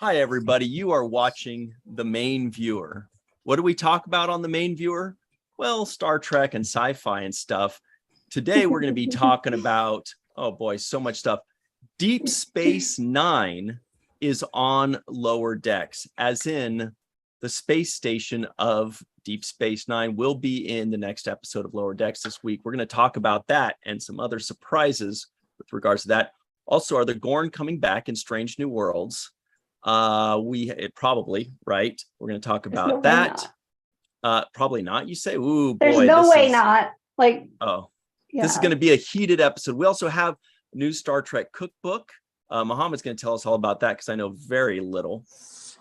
Hi, everybody. You are watching The Main Viewer. What do we talk about on The Main Viewer? Well, Star Trek and sci-fi and stuff. Today, we're going to be talking about, oh boy, so much stuff. Deep Space Nine is on lower decks, as in the space station of Deep Space Nine will be in the next episode of Lower Decks this week. We're going to talk about that and some other surprises with regards to that. Also, are the Gorn coming back in Strange New Worlds? Probably, right? We're going to talk about that. Probably not. You say, ooh, boy. There's no way not. Like, oh, yeah. This is going to be a heated episode. We also have a new Star Trek cookbook. Muhammad's going to tell us all about that because I know very little.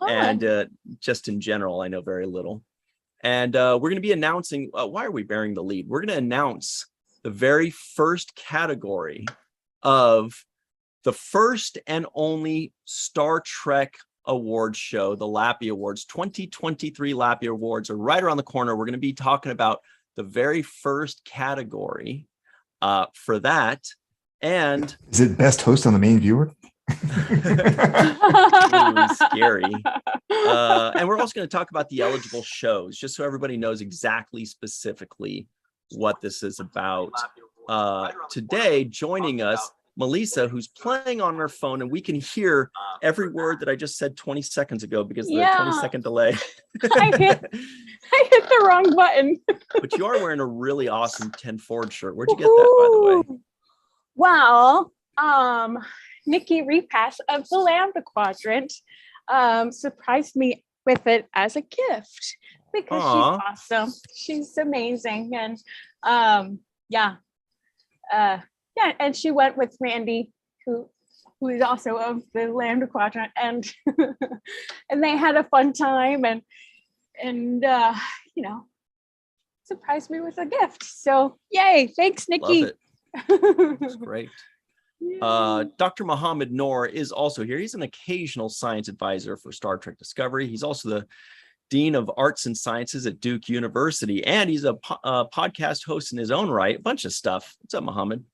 And just in general, I know very little. And we're going to be announcing, why are we bearing the lead? We're going to announce the very first category of the first and only Star Trek awards show, the LLAPy Awards. 2023 LLAPy Awards are right around the corner. We're going to be talking about the very first category for that. And is it best host on The Main Viewer? Ooh, scary. And we're also going to talk about the eligible shows, just so everybody knows exactly specifically what this is about. Today, joining us, Melissa, who's playing on her phone, and we can hear every word that I just said 20 seconds ago because of the 20-second delay. I hit the wrong button. But you are wearing a really awesome 10 Forward shirt. Where'd you get that, by the way? Well, Nikki Repass of the Lambda Quadrant surprised me with it as a gift because she's awesome. She's amazing. And and she went with Randy, who is also of the Lambda Quadrant, and and they had a fun time and surprised me with a gift. So yay! Thanks, Nikki. Love it. That's great. Dr. Mohammed Noor is also here. He's an occasional science advisor for Star Trek Discovery. He's also the Dean of Arts and Sciences at Duke University, and he's a podcast host in his own right. A bunch of stuff. What's up, Mohammed?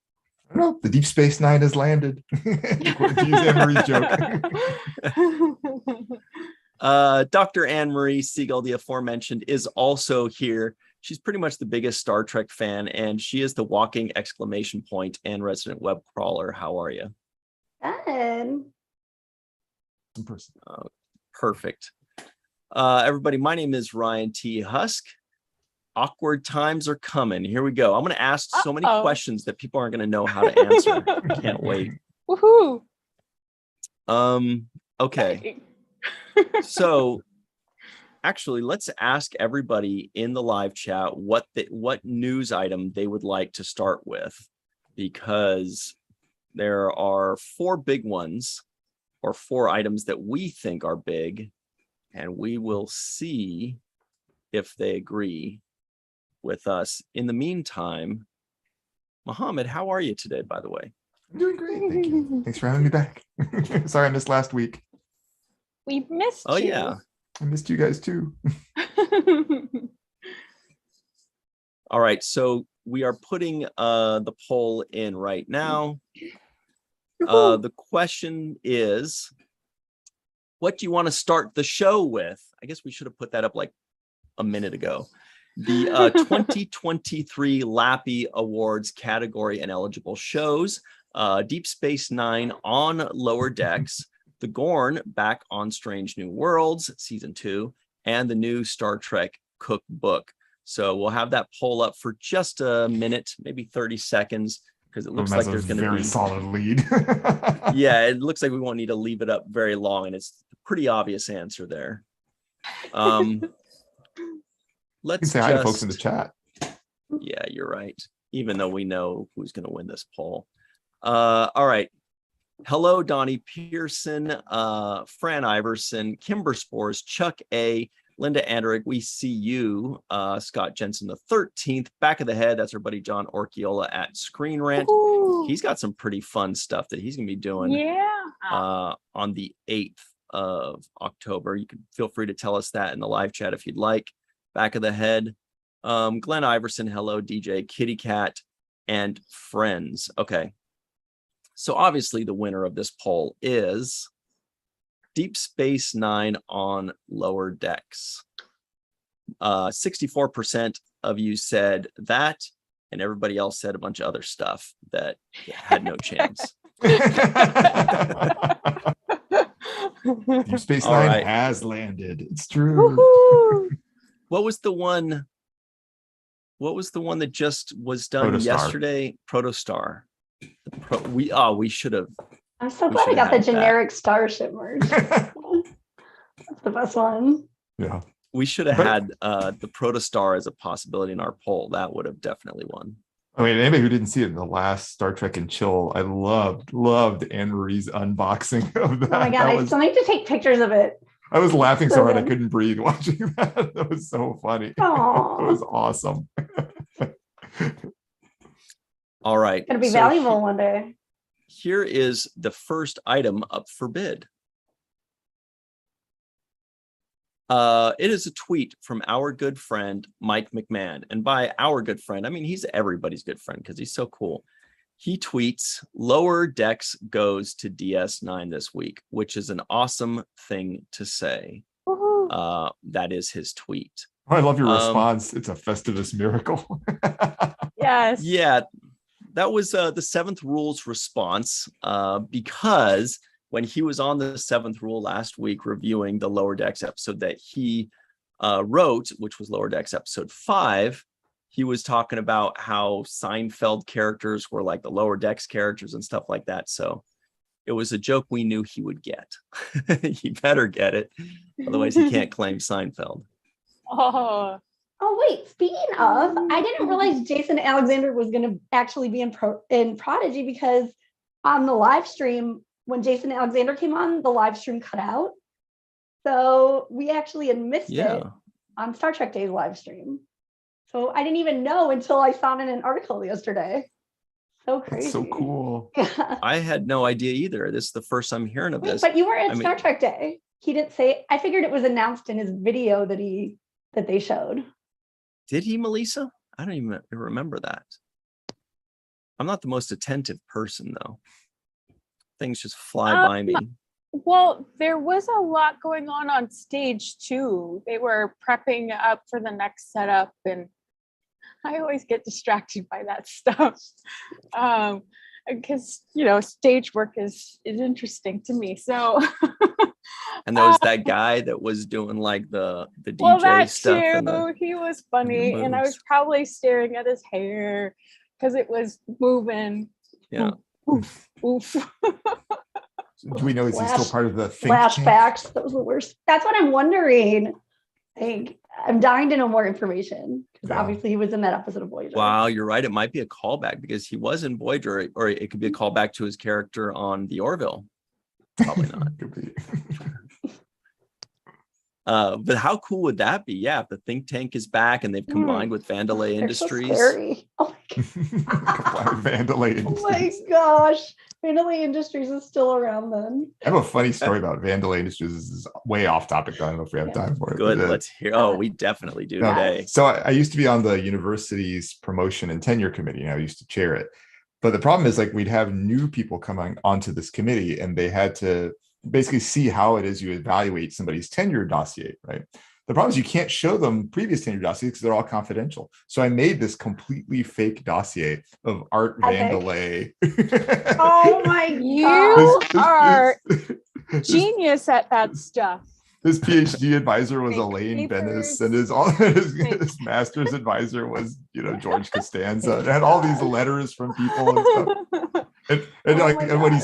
I don't know. The Deep Space Nine has landed. To use Anne-Marie's joke. Dr. Anne-Marie Siegel, the aforementioned, is also here. She's pretty much the biggest Star Trek fan, and she is the walking exclamation point and resident web crawler. How are you? Good. In person. Perfect. Everybody, my name is Ryan T. Husk. Awkward times are coming. Here we go. I'm going to ask so many questions that people aren't going to know how to answer. Can't wait. Woohoo. Okay. So actually, let's ask everybody in the live chat what news item they would like to start with, because there are four big ones, or four items that we think are big, and we will see if they agree with us. In the meantime, Mohammed, how are you today, by the way? I'm doing great, thank you. Thanks for having me back. Sorry I missed last week. We missed you. Oh, yeah. I missed you guys too. All right, so we are putting the poll in right now. The question is, what do you want to start the show with? I guess we should have put that up like a minute ago. The 2023 LLAPy Awards category and eligible shows: Deep Space Nine on Lower Decks, The Gorn back on Strange New Worlds season 2, and the new Star Trek cookbook. So we'll have that poll up for just a minute, maybe 30 seconds, because it looks like there's going to be a very solid lead. Yeah, it looks like we won't need to leave it up very long, and it's a pretty obvious answer there. Let's say hi to folks in the chat. Yeah, you're right. Even though we know who's going to win this poll. All right. Hello, Donnie Pearson, Fran Iverson, Kimber Spores, Chuck A, Linda Anderick. We see you, Scott Jensen the 13th. Back of the head. That's our buddy John Orchiola at Screen Rant. Ooh. He's got some pretty fun stuff that he's going to be doing on the 8th of October. You can feel free to tell us that in the live chat if you'd like. Back of the head. Glenn Iverson, hello, DJ, Kitty Cat, and friends. Okay. So obviously the winner of this poll is Deep Space Nine on Lower Decks. 64% of you said that, and everybody else said a bunch of other stuff that had no chance. Deep Space All Nine right. has landed. It's true. Woohoo! What was the one that just was done Protostar. yesterday? Protostar. We should have. I'm so We glad I should've got the had that. generic Starship merge. That's the best one. Yeah. We should have But- had the Protostar as a possibility in our poll. That would have definitely won. I mean, anybody who didn't see it in the last Star Trek and Chill, I loved Anne Marie's unboxing of that. Oh my god, That I was- still need to take pictures of it. I was laughing so So hard I good. couldn't breathe watching that. That was so funny. Aw. It was awesome. All right. Gonna be so valuable one day. Here is the first item up for bid. It is a tweet from our good friend, Mike McMahon. And by our good friend, I mean, he's everybody's good friend because he's so cool. He tweets, Lower Decks goes to DS9 this week, which is an awesome thing to say. Woohoo. That is his tweet. Oh, I love your response. It's a Festivus miracle. Yes. Yeah, that was the Seventh Rule's response because when he was on the Seventh Rule last week reviewing the Lower Decks episode that he wrote, which was Lower Decks episode 5, he was talking about how Seinfeld characters were like the Lower Decks characters and stuff like that. So it was a joke we knew he would get. He better get it. Otherwise, he can't claim Seinfeld. Oh, Oh wait, speaking of, I didn't realize Jason Alexander was gonna actually be in Prodigy because on the live stream, when Jason Alexander came on, the live stream cut out. So we actually had missed Yeah. it on Star Trek Day's live stream. So I didn't even know until I saw it in an article yesterday. So crazy. That's so cool. Yeah. I had no idea either. This is the first I'm hearing of Wait, this. but you were at I mean- Star Trek Day. He didn't say. I figured it was announced in his video that they showed. Did he, Melissa? I don't even remember that. I'm not the most attentive person, though. Things just fly by me. well, there was a lot going on stage too. They were prepping up for the next setup, and I always get distracted by that stuff. Because stage work is interesting to me. So And there was that guy that was doing like the DJ well, that stuff. too. And the, He was funny, and I was moves. probably staring at his hair because it was moving. yeah. Oof, oof. Do we know is he still part of the think tank? Flashbacks. That was the worst. That's what I'm wondering. Like, I'm dying to know more information because Yeah. obviously he was in that episode of Voyager. Wow, you're right. It might be a callback because he was in Voyager, or it could be a callback to his character on the Orville. Probably not. Could be. But how cool would that be? Yeah, if the think tank is back and they've combined with Vandalay They're so Industries. scary. Oh my Vandalay Oh my Industries. gosh. Vandalay Industries is still around then. I have a funny story about Vandalay Industries. This is way off topic. I don't know if we have time for it. Good, but, let's hear. Oh, we definitely do no, today. So I used to be on the university's promotion and tenure committee, and I used to chair it. But the problem is, like, we'd have new people coming onto this committee, and they had to basically see how it is you evaluate somebody's tenure dossier, right? The problem is you can't show them previous tenure dossiers because they're all confidential. So I made this completely fake dossier of Art Epic. Vandalay. Oh my You god. are His- genius at that stuff. His PhD advisor was Fake Elaine papers. Bennis, and his master's advisor was, George Costanza. It had all these letters from people and stuff. And Oh like, my and when God.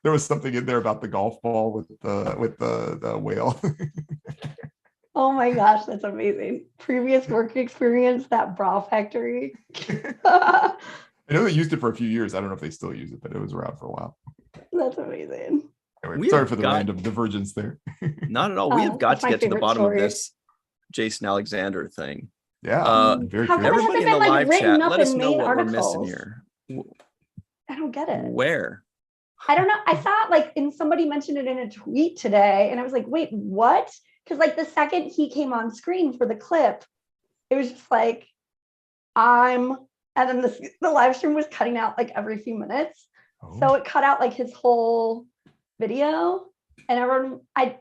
there was something in there about the golf ball with the whale. Oh my gosh, that's amazing. Previous work experience, that bra factory. I know they used it for a few years. I don't know if they still use it, but it was around for a while. That's amazing. Anyway, We sorry have for the got- random divergence there. Not at all. We Oh, have got that's to my get to the favorite bottom story. of this Jason Alexander thing. Yeah, very How cool. come it Everybody in hasn't the been, like, live written chat, up let us in know main what we're missing articles? here. I don't get it. Where? I don't know. I thought somebody mentioned it in a tweet today, and I was like, wait, what? Because the second he came on screen for the clip, it was just like, and then the live stream was cutting out every few minutes. Oh. So it cut out his whole video. And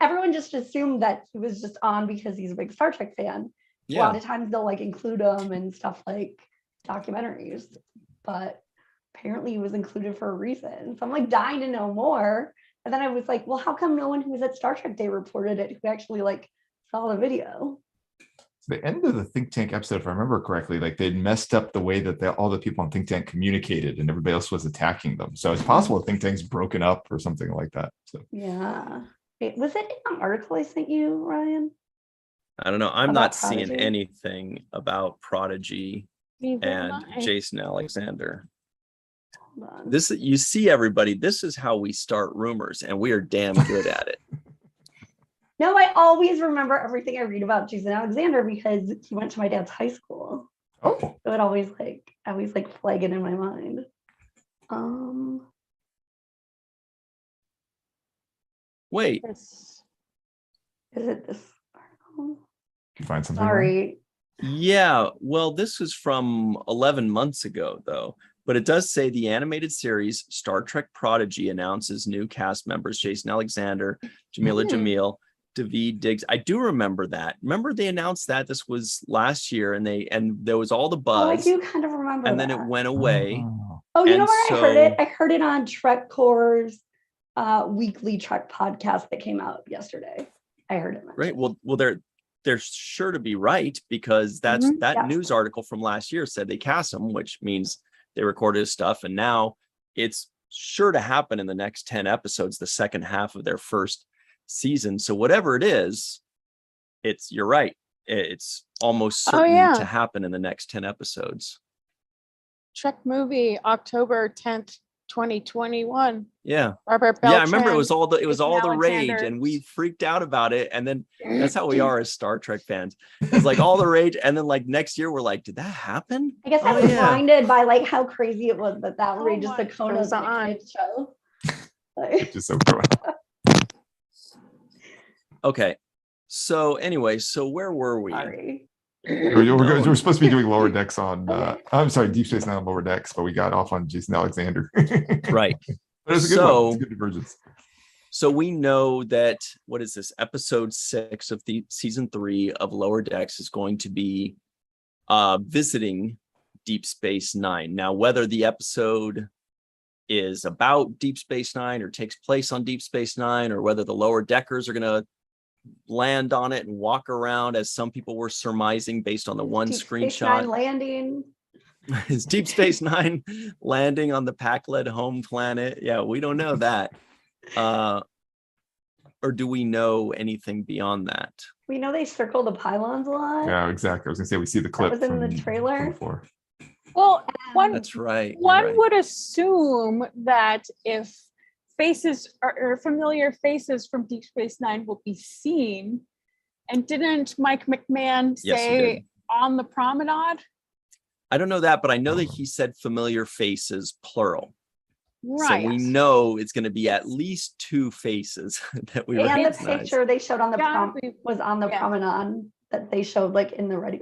everyone just assumed that he was just on because he's a big Star Trek fan. A lot Yeah. of times they'll like include him in stuff like documentaries, but apparently he was included for a reason. So I'm like dying to know more. And then I was like, well, how come no one who was at Star Trek Day reported it who actually like saw the video? The end of the Think Tank episode, if I remember correctly, like they'd messed up the way that all the people on Think Tank communicated and everybody else was attacking them. So it's possible Think Tank's broken up or something like that. So Yeah. Was it in an article I sent you, Ryan? I don't know. I'm About not seeing Prodigy? anything about Prodigy Neither am and I. Jason Alexander. Hold on. This, you see, everybody, this is how we start rumors, and we are damn good at it. No, I always remember everything I read about Jason Alexander because he went to my dad's high school. oh, So it always flag it in my mind. Wait, This- Is it this article? you find something? Ryan? Sorry. yeah, well, this was from 11 months ago, though. But it does say the animated series Star Trek Prodigy announces new cast members: Jason Alexander, Jamila Jamil, David Diggs. I do remember that. Remember they announced that this was last year, and there was all the Oh, I buzz, do kind of remember and then that. it went away. Oh. Oh, you know and where I heard it? so- I heard it on Trek Core's weekly Trek podcast that came out yesterday. I heard it. Right. mentioned. Well, they're sure to be right, because that Yes. news article from last year said they cast him, which means they recorded his stuff, and now it's sure to happen in the next 10 episodes, the second half of their first season. So whatever it is, you're right. It's almost Oh, certain yeah. to happen in the next 10 episodes. Trek movie, October 10th, 2021. Yeah. Robert Yeah, Beltran. I remember it was all the Jason rage, Alexander. and we freaked out about it. And then that's how we are as Star Trek fans. It's like all the rage, and then like next year we're like, did that happen? I guess I Oh, was yeah. blinded by like how crazy it was that outrageous my Dakota goes on. kids show. Like, Just so cool. Okay. So anyway, so where were we? sorry. We're supposed to be doing lower decks on Okay. I'm sorry, Deep Space Nine on lower decks, but we got off on Jason Alexander. Right. But it's a good one. It's a good divergence. So we know that, what is this, episode 6 of the season 3 of Lower Decks is going to be visiting Deep Space Nine. Now, whether the episode is about Deep Space Nine or takes place on Deep Space Nine, or whether the lower deckers are going to land on it and walk around, as some people were surmising based on the one Deep Space Nine screenshot. landing. Is Deep Space Nine landing on the Pac-led home planet? Yeah, we don't know that. Or do we know anything beyond that? We know they circle the pylons a lot. Yeah, exactly. I was gonna say we see the clip was in the from trailer. before. Well, one That's right. you're one right. would assume that if faces or familiar faces from Deep Space Nine will be seen, and didn't Mike McMahon Yes, he say did. on the promenade? I don't know that, but I know that he said familiar faces, plural. Right. So we know it's going to be at least 2 faces that we And the recognize. picture they showed on the Gotta be- was on the yeah. promenade that they showed like in the ready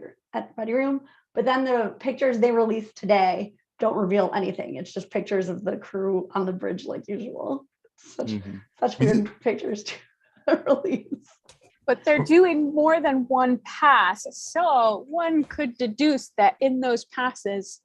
room. But then the pictures they released today don't reveal anything. It's just pictures of the crew on the bridge like usual. Such Mhm. weird pictures to release. But they're doing more than one pass, so one could deduce that in those passes,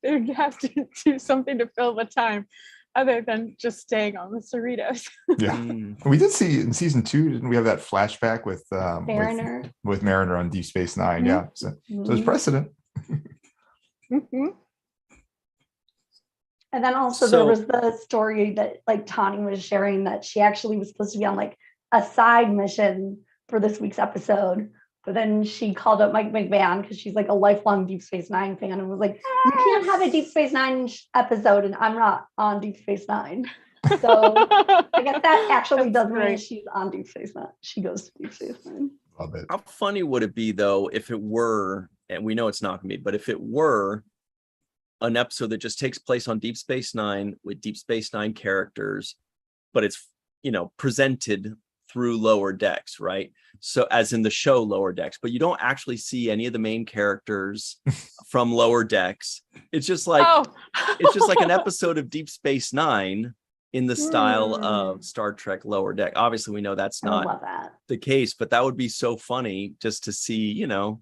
they'd have to do something to fill the time, other than just staying on the Cerritos. Yeah. Mm. We did see in season 2, didn't we have that flashback with Mariner. with Mariner on Deep Space Nine? Mhm. Yeah. So there's Mhm. precedent. Mhm. And then also So- there was the story that like Tani was sharing that she actually was supposed to be on like a side mission for this week's episode. But then she called up Mike McMahon because she's like a lifelong Deep Space Nine fan and was like, you can't have a Deep Space Nine episode and I'm not on Deep Space Nine. So I guess that actually That's does mean great. she's on Deep Space Nine. She goes to Deep Space Nine. Love it. How funny would it be, though, if it were, and we know it's not going to be, but if it were an episode that just takes place on Deep Space Nine with Deep Space Nine characters, but it's, presented through Lower Decks, right? So as in the show Lower Decks, but you don't actually see any of the main characters from Lower Decks. It's just like, Oh, it's just like an episode of Deep Space Nine, in the style of Star Trek Lower Deck. Obviously, we know that's I would not love that. the case, but that would be so funny just to see, you know,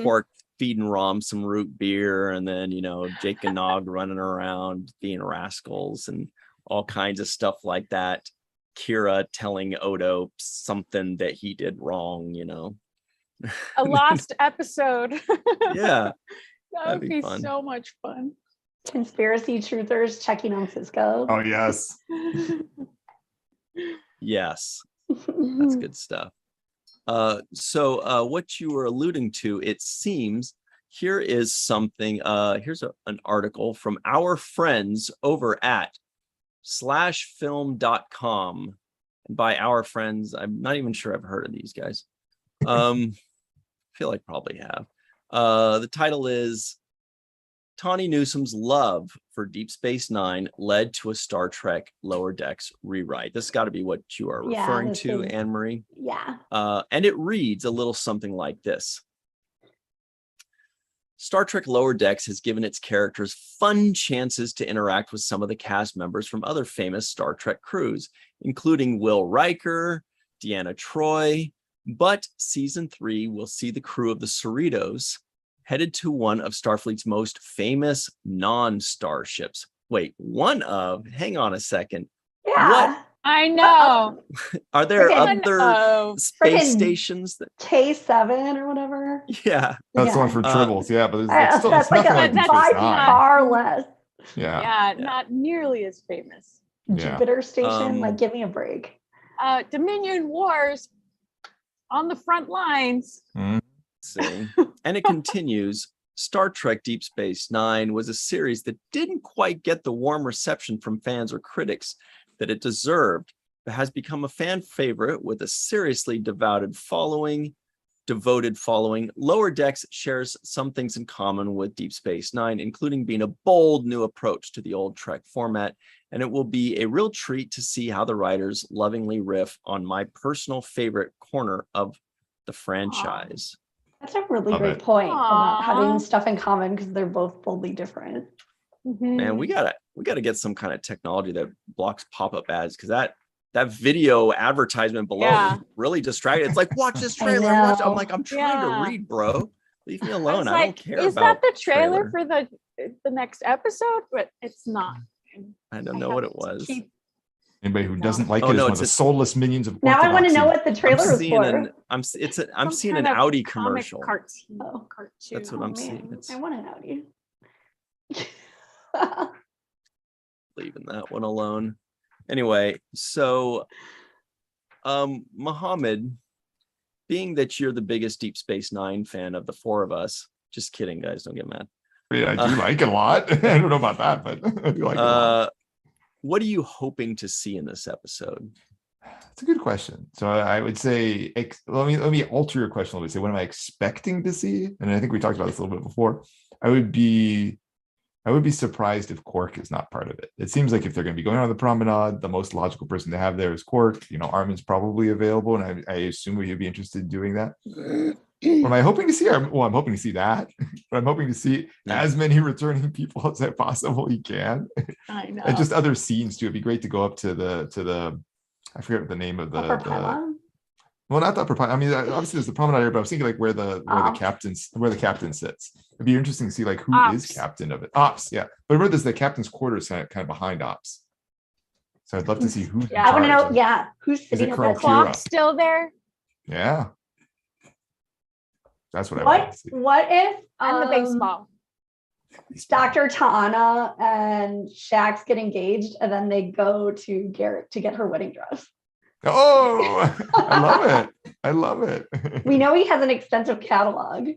Quark feeding Rom some root beer, and then, you know, Jake and Nog running around being rascals and all kinds of stuff like that. Kira telling Odo something that he did wrong, you know. A lost episode. Yeah, That that'd would be be fun. so much fun. Conspiracy truthers checking on Cisco. Oh yes. yes, that's good stuff. So what you were alluding to, it seems, here is something, here's an article from our friends over at /film.com. And by our friends, I'm not even sure I've heard of these guys. Feel like probably have. The title is Tawny Newsom's love for Deep Space Nine led to a Star Trek Lower Decks rewrite. This got to be what you are Yeah, referring this to, is- Anne-Marie. Yeah. And it reads a little something like this. Star Trek Lower Decks has given its characters fun chances to interact with some of the cast members from other famous Star Trek crews, including Will Riker, Deanna Troi, but season 3 will see the crew of the Cerritos headed to one of Starfleet's most famous non-starships. Wait, hang on a second. Yeah. I know. Are there Freaking- other space Freaking stations that, K7 or whatever. yeah. That's the one Yeah. for tribbles, yeah, but it's still That's it's like nothing a like Deep Space that's Nine. far less. Yeah. Not nearly as famous. Yeah. Jupiter station, Um, like give me a break. Dominion Wars on the front lines. See. And it continues. Star Trek Deep Space Nine was a series that didn't quite get the warm reception from fans or critics that it deserved, but has become a fan favorite with a seriously devoted following. Lower Decks shares some things in common with Deep Space Nine, including being a bold new approach to the old Trek format, and it will be a real treat to see how the writers lovingly riff on my personal favorite corner of the franchise. That's a really Love great it. point about Aw. having stuff in common because they're both boldly different. Man, we gotta get some kind of technology that blocks pop-up ads, because that video advertisement below Yeah. is really distracting. It's like, watch this I trailer. I'm know. like, I'm trying Yeah. to read, bro. Leave me I alone. was I like, don't care is about that the trailer for the next episode? But it's not. I don't I know have what it to was. keep- Anybody who No. doesn't like Oh, it is no, one it's of the a- soulless minions of Now I want to know orthodoxy. what the trailer was for. I'm seeing some an kind of Audi comic commercial. Cartoon. Oh. That's what Oh, I'm seeing. man, It's I want an Audi. leaving that one alone. Anyway, so Mohammed, being that you're the biggest Deep Space Nine fan of the four of us, just kidding, guys, don't get mad. Yeah, I do like it a lot. I don't know about that, but I do like it a lot. What are you hoping to see in this episode? It's a good question. So I would say, let me alter your question. Let me say, what am I expecting to see? And I think we talked about this a little bit before. I would be surprised if Quark is not part of it. It seems like if they're going to be going on the promenade, the most logical person to have there is Quark. You know, Armin's probably available, and I assume he'd be interested in doing that. What am I hoping to see? Well, I'm hoping to see that, but I'm hoping to see as many returning people as I possibly can, I know. and just other scenes too. It'd be great to go up to the I forget what the name of Upper pylon? well, not the upper pylon. I mean, obviously there's the promenade area, but I was thinking like where the captain sits. It'd be interesting to see like who is Ops. captain of it. Ops, yeah. But remember, there's the captain's quarters kind of behind Ops. So I'd love to see who's in Yeah. I want to charge. know, yeah, who's it sitting at Colonel that Kira? clock? Clock's still there. Yeah, that's what I want to see. What if And the baseball. Dr. Ta'ana and Shax get engaged and then they go to Garrett to get her wedding dress? Oh, I love it. I love it. We know he has an extensive catalog.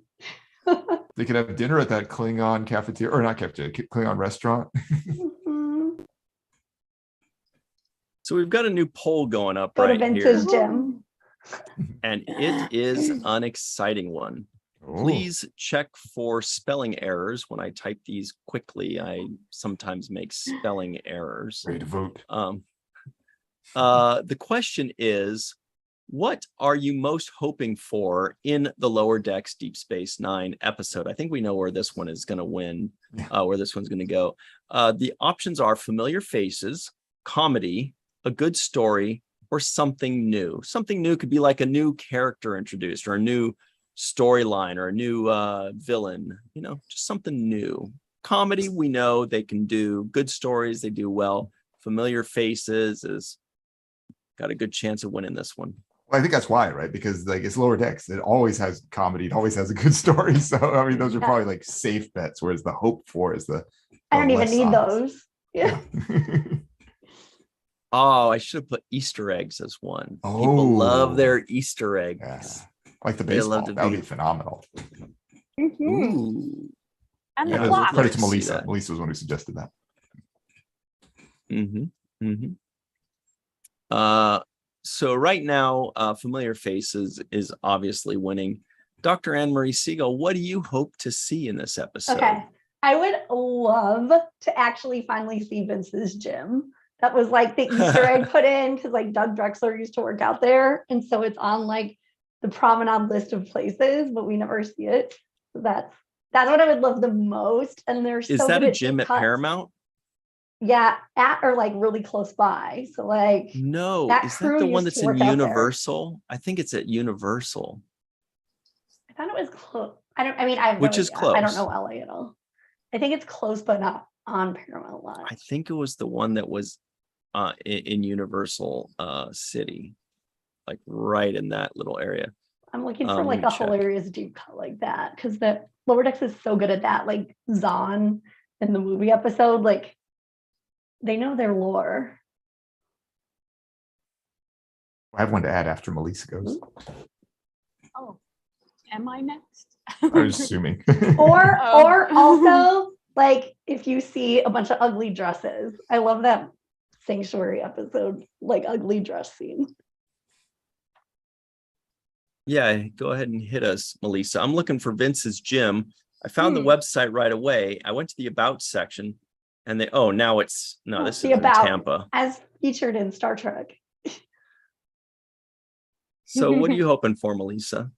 They could have dinner at that Klingon cafeteria, or not cafeteria, Klingon restaurant. Mhm. So we've got a new poll going up Go to right Vince's here, gym. and it is an exciting one. Oh, Please check for spelling errors. When I type these quickly, I sometimes make spelling errors. ready to vote. The question is, what are you most hoping for in the Lower Decks Deep Space Nine episode? I think we know where this one is going to win, where this one's going to go. The options are familiar faces, comedy, a good story, or something new. Something new could be like a new character introduced or a new storyline or a new villain, just something new. Comedy, we know they can do. Good stories, they do well. Familiar faces is got a good chance of winning this one. Well, I think that's why, right? Because like it's Lower Decks. It always has comedy. It always has a good story. So I mean, those are probably like safe bets. Whereas the hope for is the I don't even less need obvious. those. Yeah. Oh, I should have put Easter eggs as one. Oh. People love their Easter eggs. Yeah. Like the They love baseball. to That would be- be phenomenal. Mhm. Ooh. And Yeah, the I would clock. love Credit to to see Melissa. that. Melissa was one who suggested that. So right now, Familiar Faces is obviously winning. Dr. Anne Marie Siegel, what do you hope to see in this episode? Okay. I would love to actually finally see Vince's gym. That was like the Easter egg put in because like Doug Drexler used to work out there. And so it's on like the promenade list of places, but we never see it. So that's what I would love the most. And there's Is that a gym at Paramount? Yeah, at or like really close by. So like No, that is that crew the one used that's to in work out there. Universal? I think it's at Universal. I thought it was close. I have Which no is idea. I don't close. know LA at all. I think it's close, but not on Paramount Lot. I think it was the one that was in Universal City, like right in that little area. I'm looking for let like me a check. hilarious deep cut like that because the Lower Decks is so good at that. Like Zahn in the movie episode, like they know their lore. I have one to add after Melissa goes. Oh, am I next? I was assuming. Or Oh. or also like if you see a bunch of ugly dresses. I love that Sanctuary episode, like ugly dress scene. Yeah, go ahead and hit us, Melissa. I'm looking for Vince's gym. I found the website right away. I went to the About section and this is The in About. Tampa. As featured in Star Trek. So what are you hoping for, Melissa?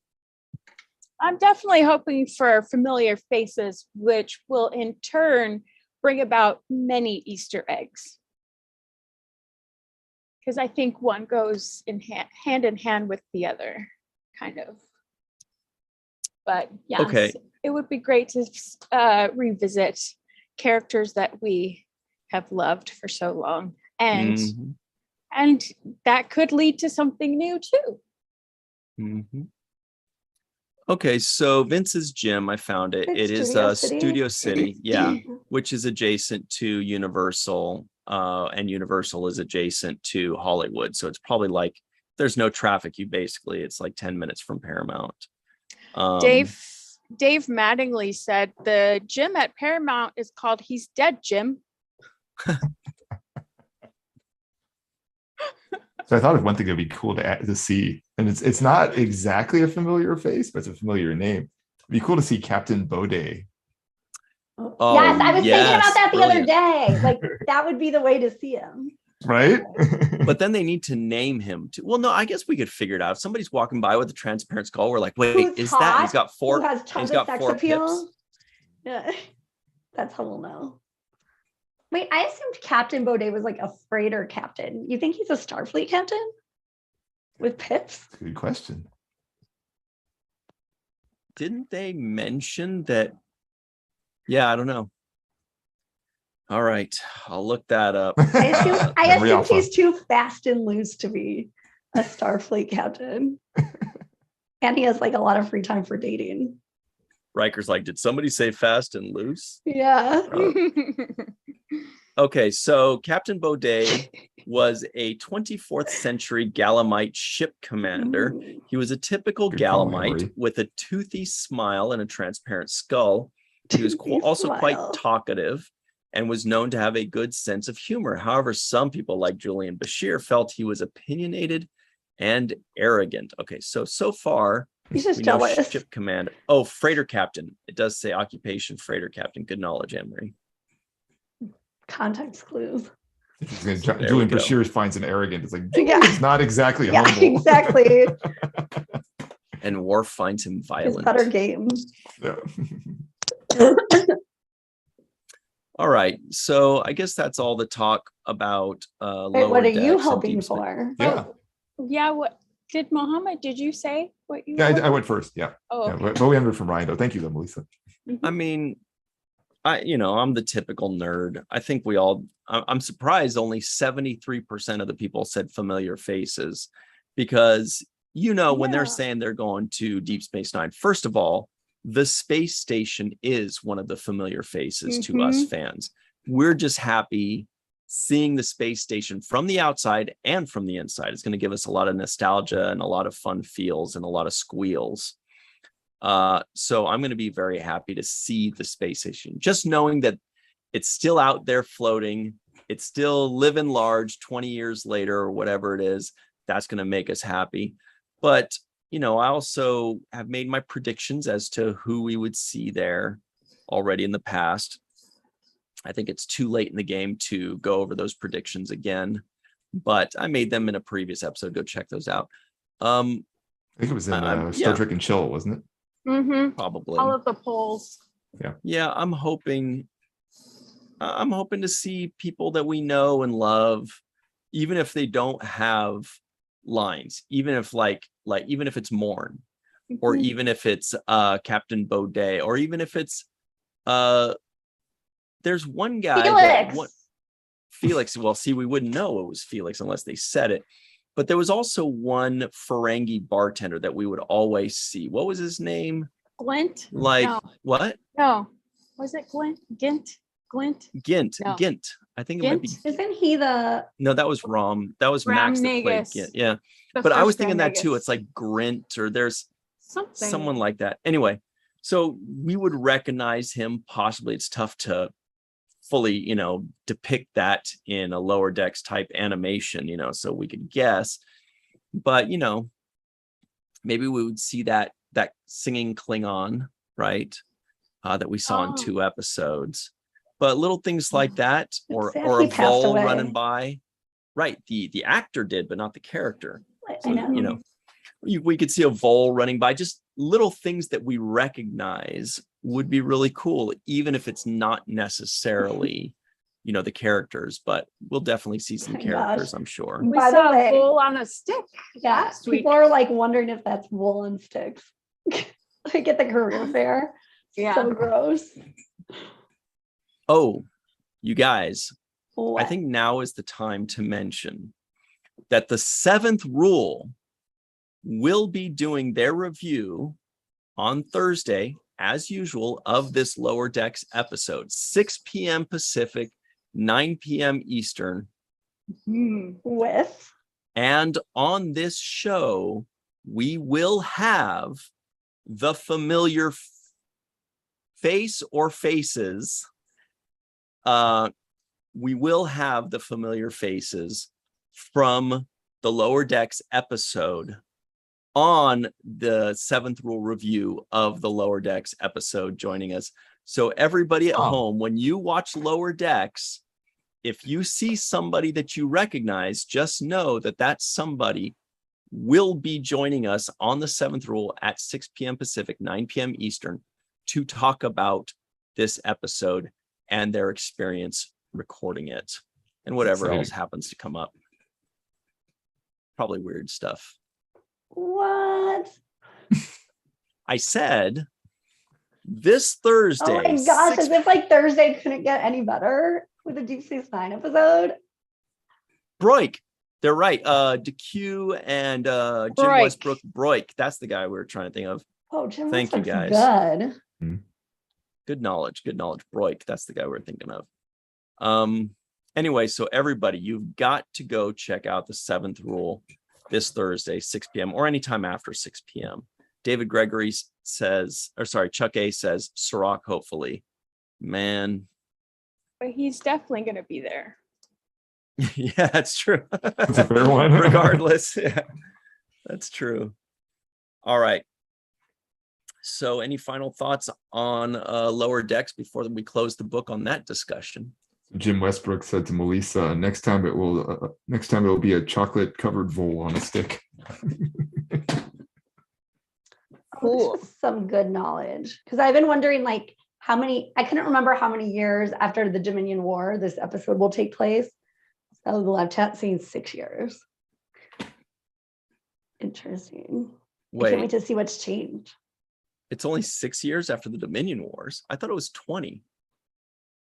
I'm definitely hoping for familiar faces, which will in turn bring about many Easter eggs. Because I think one goes hand in hand with the other, kind of. But yes, Okay. it would be great to revisit characters that we have loved for so long. Mhm. And that could lead to something new too. Mhm. Okay, so Vince's gym, I found it. It's It is Studio City. Studio City, yeah, which is adjacent to Universal, and Universal is adjacent to Hollywood. So it's probably like there's no traffic. It's like 10 minutes from Paramount. Dave Mattingly said the gym at Paramount is called He's Dead Gym. So I thought of one thing that'd be cool to see, and it's not exactly a familiar face, but it's a familiar name. It'd be cool to see Captain Baudet. Oh, yes, I was thinking yes, about that the other brilliant. day. Like that would be the way to see him. Right? But then they need to name him too. Well, no, I guess we could figure it out. If somebody's walking by with a transparent skull, we're like, wait, Who's is hot, that? He's got four. Who has tons he's of got sex 4 appeal. pips. Yeah, that's how we'll know. Wait, I assumed Captain Baudet was like a freighter captain. You think he's a Starfleet captain with pips? Good question. Didn't they mention that? Yeah, I don't know. All right, I'll look that up. I Memory assumed alpha. he's too fast and loose to be a Starfleet captain. And he has like a lot of free time for dating. Riker's like, did somebody say fast and loose? Yeah. Okay, so Captain Baudet was a 24th century Galamite ship commander. He was a typical Good call, Galamite Henry. with a toothy smile and a transparent skull. He was Toothy also quite smile. talkative and was known to have a good sense of humor. However, some people like Julian Bashir felt he was opinionated and arrogant. Okay, so far, He's just we know jealous. ship commander. Oh, freighter captain. It does say occupation freighter captain. Good knowledge, Anne-Marie. Context clues. Julian we go. Bashir finds an arrogant. It's like, Yeah. Julian's not exactly Yeah, humble. exactly. And Worf finds him His violent. better game. Yeah. All right. So I guess that's all the talk about Wait, lower what are you decks and hoping deep space. for? Yeah. Yeah, what did Mohammed, did you say what you Yeah, were I went first. Yeah. Oh, Yeah, okay. but we ended from Ryan, though. Thank you, though, Melissa. I mean, I'm the typical nerd. I think I'm surprised only 73% of the people said familiar faces, because when they're Yeah. saying they're going to Deep Space Nine, first of all, the space station is one of the familiar faces to us fans. We're just happy seeing the space station from the outside and from the inside. It's going to give us a lot of nostalgia and a lot of fun feels and a lot of squeals. So I'm going to be very happy to see the space station, just knowing that it's still out there floating. It's still living large 20 years later or whatever it is. That's going to make us happy. But, I also have made my predictions as to who we would see there already in the past. I think it's too late in the game to go over those predictions again, but I made them in a previous episode. Go check those out. I think it was in Star Trek and Chill, wasn't it? Probably. All of the polls. Yeah, I'm hoping to see people that we know and love, even if they don't have lines, even if even if it's Morn, or even if it's Captain Baudet, or even if it's there's one guy Felix. Well, see, we wouldn't know it was Felix unless they said it. But there was also one Ferengi bartender that we would always see. What was his name? Glint? No. What? No. Was it Glint? Glint? Gint. No. Gint. I think it might be. Isn't he the? No, that was Rom. That was Max that played Gint. Yeah. But I was thinking that too. It's like Grint, or there's someone like that. Anyway, so we would recognize him. Possibly, it's tough to fully, depict that in a Lower Decks type animation, so we could guess. But, maybe we would see that singing Klingon, right? That we saw in 2 episodes. But little things like that, or a vole running by. Right. The actor did, but not the character. So, I know. We could see a vole running by. Just little things that we recognize would be really cool, even if it's not necessarily, the characters, but we'll definitely see some characters, I'm sure. We saw a bull on a stick. Yeah, people are like wondering if that's wool on sticks. Like at the career fair. Yeah. So gross. Oh, you guys, What? I think now is the time to mention that the 7th Rule will be doing their review on Thursday, as usual, of this Lower Decks episode, 6 p.m. Pacific, 9 p.m. Eastern. With? And on this show, we will have the familiar face or faces. We will have the familiar faces from the Lower Decks episode on the 7th Rule review of the Lower Decks episode joining us. So everybody at home, when you watch Lower Decks, if you see somebody that you recognize, just know that that somebody will be joining us on the 7th Rule at 6 p.m. Pacific, 9 p.m. Eastern, to talk about this episode and their experience recording it and whatever else happens to come up. Probably weird stuff. What? I said this Thursday. Oh my gosh, as if like Thursday couldn't get any better with a Deep Space Nine episode. Broik. They're right. DeQ and Jim Westbrook. Broik. That's the guy we were trying to think of. Oh, Jim Thank you, guys. Good. Good knowledge. Broik. That's the guy we're thinking of. Anyway, so everybody, you've got to go check out the 7th Rule this Thursday, 6 p.m. or anytime after 6 p.m. David Gregory says, Chuck A says, Sirach, hopefully. Man. But he's definitely going to be there. Yeah, that's true. That's a fair one. Regardless. Yeah, that's true. All right. So any final thoughts on Lower Decks before we close the book on that discussion? Jim Westbrook said to Melissa, next time it will be a chocolate covered vole on a stick. Cool. Some good knowledge, because I've been wondering like I couldn't remember how many years after the Dominion War this episode will take place. So the live chat saying 6 years. Interesting. I can't wait Wait, to see what's changed. it's only 6 years after the Dominion Wars. I thought it was 20.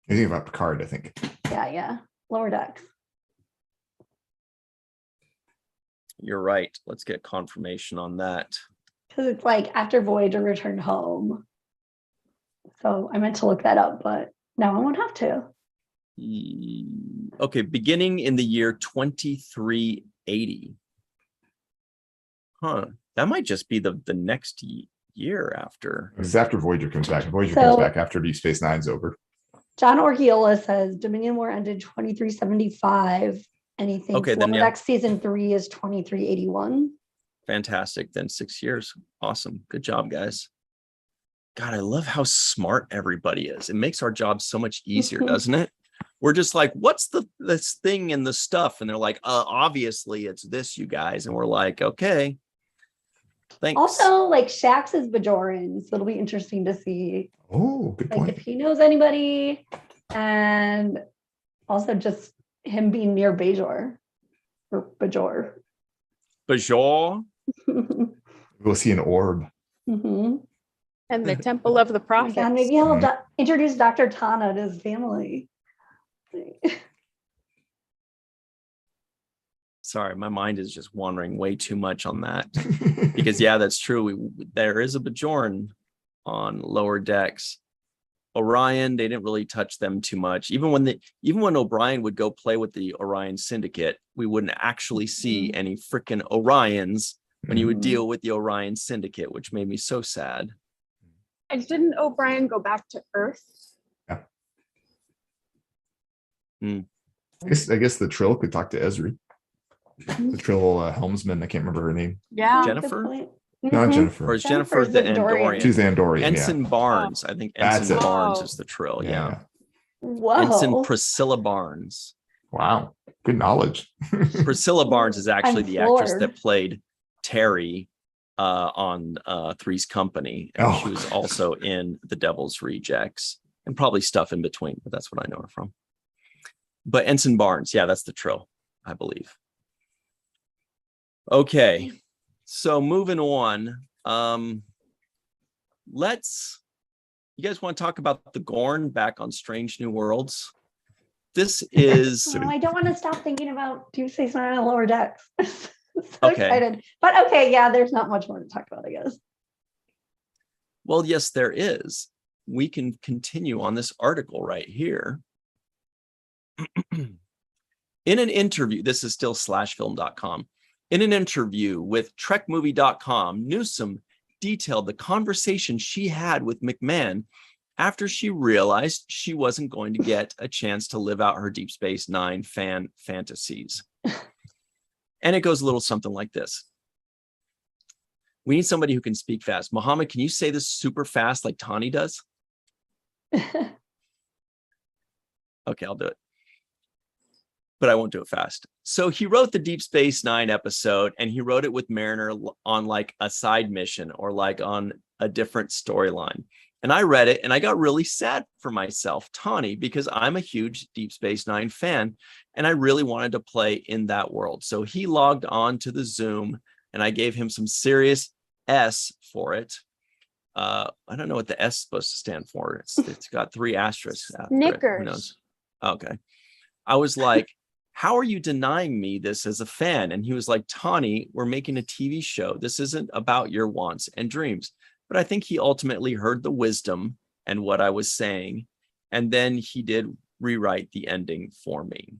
You think about Picard, I think. Yeah. Lower Decks. You're right. Let's get confirmation on that. Because it's like after Voyager returned home. So I meant to look that up, but now I won't have to. Okay, beginning in the year 2380. Huh. That might just be the next year after. This is after Voyager comes back. Voyager So- comes back after Deep Space Nine's over. John Orgiola says Dominion War ended 2375, and he thinks Okay, then, Lower yeah. Decks season 3 is 2381. Fantastic. Then 6 years. Awesome. Good job, guys. God, I love how smart everybody is. It makes our job so much easier, doesn't it? We're just like, what's this thing in the stuff? And they're like, obviously it's this, you guys. And we're like, okay. Thanks. Also, like Shax is Bajoran, so it'll be interesting to see Oh, good like point. if he knows anybody, and also just him being near Bajor or Bajor. Bajor. We'll see an orb. Mm-hmm. And the Temple of the Prophets. God, maybe he'll introduce Dr. Tana to his family. Sorry, my mind is just wandering way too much on that. Because yeah, that's true. There is a Bajoran on Lower Decks. Orion, they didn't really touch them too much. Even when O'Brien would go play with the Orion Syndicate, we wouldn't actually see any freaking Orions when he would deal with the Orion Syndicate, which made me so sad. And didn't O'Brien go back to Earth? I guess the Trill could talk to Ezri. The Trill helmsman. I can't remember her name. Yeah. Jennifer? Not Mhm. Jennifer. Or is Jennifer Jennifer's the Andorian. Andorian? She's the Andorian. Ensign Barnes. I think That's Ensign it. Barnes Oh. is the Trill. Yeah. Yeah. Whoa. Ensign Priscilla Barnes. Wow. Good knowledge. Priscilla Barnes is actually I'm the actress floored. that played Terry on Three's Company. And she was also in The Devil's Rejects and probably stuff in between, but that's what I know her from. But Ensign Barnes, yeah, that's the Trill, I believe. Okay, so moving on. You guys want to talk about the Gorn back on Strange New Worlds? This is Oh, I don't want to stop thinking about Deep Space Nine on Lower Decks. So Okay. excited. But okay, yeah, there's not much more to talk about, I guess. well, yes, there is. We can continue on this article right here. In an interview, this is still /film.com. In an interview with trekmovie.com, Newsom detailed the conversation she had with McMahon after she realized she wasn't going to get a chance to live out her Deep Space Nine fan fantasies. And it goes a little something like this. We need somebody who can speak fast. Mohammed, can you say this super fast like Tani does? Okay, I'll do it. But I won't do it fast. So he wrote the Deep Space Nine episode, and he wrote it with Mariner on like a side mission or like on a different storyline. And I read it and I got really sad for myself, Tani, because I'm a huge Deep Space Nine fan and I really wanted to play in that world. So he logged on to the Zoom and I gave him some serious S for it. I don't know what the S is supposed to stand for. It's got 3 asterisks after it. Who Knickers. knows? Okay. I was like, how are you denying me this as a fan? And he was like, Tani, we're making a TV show. This isn't about your wants and dreams. But I think he ultimately heard the wisdom and what I was saying. And then he did rewrite the ending for me.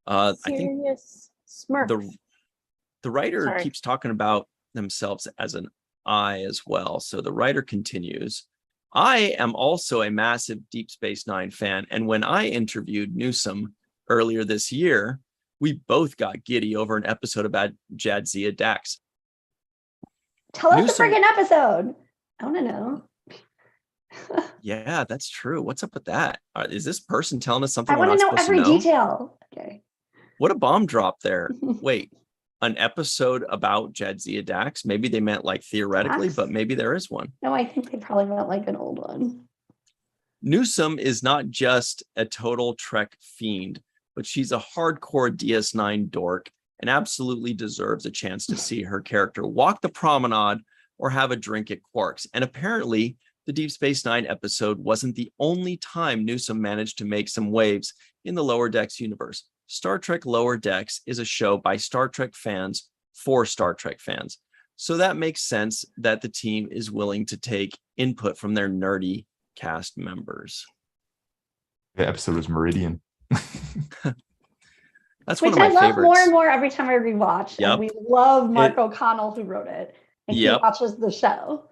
I think Serious smirk. the writer Sorry. keeps talking about themselves as an I as well. So the writer continues. I am also a massive Deep Space Nine fan. And when I interviewed Newsom earlier this year, we both got giddy over an episode about Jadzia Dax. Tell us Newsom- the friggin' episode. I want to know. Yeah, that's true. What's up with that? Is this person telling us something I we're want not to know supposed every to know? detail. Okay. What a bomb drop there. Wait, an episode about Jadzia Dax. Maybe they meant like theoretically, Dax? but maybe there is one. No, I think they probably meant like an old one. Newsom is not just a total Trek fiend, but she's a hardcore DS9 dork and absolutely deserves a chance to see her character walk the promenade or have a drink at Quark's. And apparently, the Deep Space Nine episode wasn't the only time Newsom managed to make some waves in the Lower Decks universe. Star Trek Lower Decks is a show by Star Trek fans for Star Trek fans. So that makes sense that the team is willing to take input from their nerdy cast members. The episode was Meridian. That's Which one of my I love favorites. more and more every time I rewatch. Yep. And we love Mark O'Connell who wrote it. And Yep. he watches the show.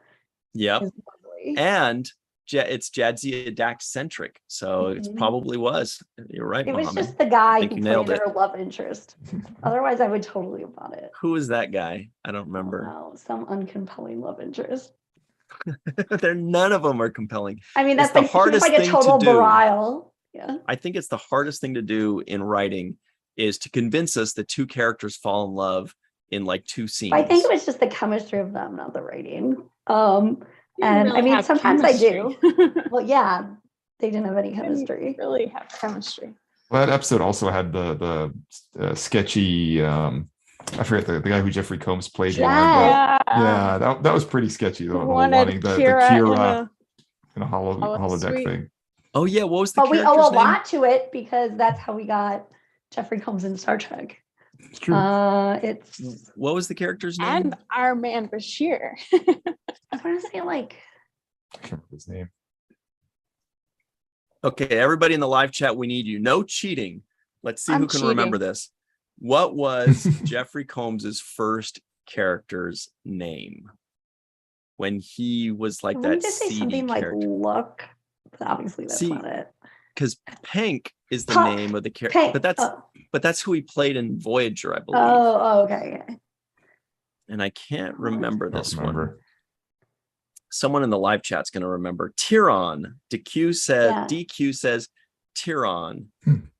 Yep. It's lovely. And it's Jadzia Dax centric. So it Mhm. probably was. You're right, It was Mohammed. just the guy think who you nailed played it. her love interest. Otherwise, I would totally have bought it. Who is that guy? I don't remember. Wow, some uncompelling love interest. None of them are compelling. I mean, It's that's the like, hardest like a thing to total do. Belial. Yeah. I think it's the hardest thing to do in writing is to convince us that two characters fall in love in like two scenes. I think it was just the chemistry of them, not the writing. You And I really mean, have sometimes I do. chemistry. Well, yeah, they didn't have any chemistry. Really have chemistry. Well, that episode also had the sketchy. I forget the guy who Jeffrey Combs played. Yeah. Yeah, that was pretty sketchy though. The whole Wanted wanting the Kira Kira in in a holodeck suite. thing. Oh yeah, what was the But we character's owe a name? lot to it because that's how we got Jeffrey Combs in Star Trek. It's true. It's What was the character's name? And our man Bashir. I want to say like I can't remember his name. Okay, everybody in the live chat, we need you. No cheating. Let's see who I'm can remember cheating. this. What was Jeffrey Combs's first character's name when he was like we that just say seedy something like character? look. But obviously that's See, not it. Because Pank is the Puck. name of the character, Okay. but that's who he played in Voyager, I believe. Okay. And I can't remember I don't this one. remember. Someone in the live chat's going to remember. Tyron. DQ said. Yeah. DQ says Tyron.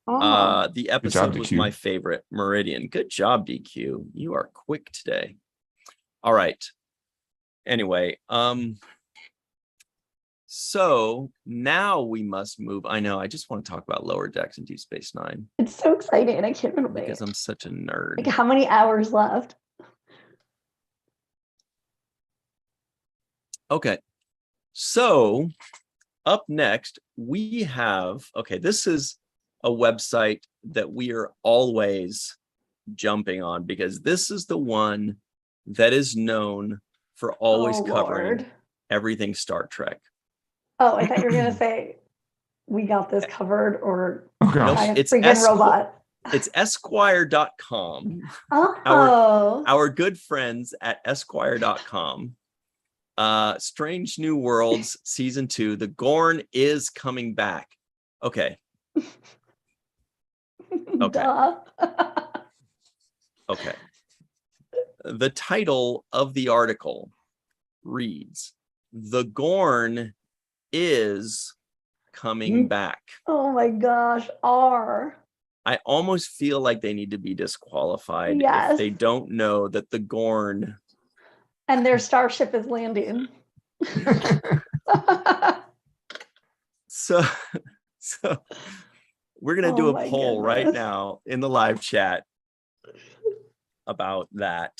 Oh, The job, episode was DQ. my favorite. Meridian. Good job, DQ. You are quick today. All right. Anyway, so now we must move. I know. I just want to talk about Lower Decks and Deep Space Nine It's so exciting. I can't remember because I'm such a nerd. like how many hours left. Okay. So up next, we have, okay, this is a website that we are always jumping on because this is the one that is known for always Oh, covering Lord. everything Star Trek. Oh, I thought you were gonna say we got this covered or Oh gosh. I a it's freaking robot. It's esquire.com. Oh, Our good friends at esquire.com. Strange New Worlds season 2. The Gorn is coming back. Okay. Okay. Duh. Okay. The title of the article reads, "The Gorn is coming back." Oh my gosh, R. I almost feel like they need to be disqualified if Yes. they don't know that the Gorn. And their starship is landing. So we're gonna do Oh a my poll right goodness. now in the live chat about that.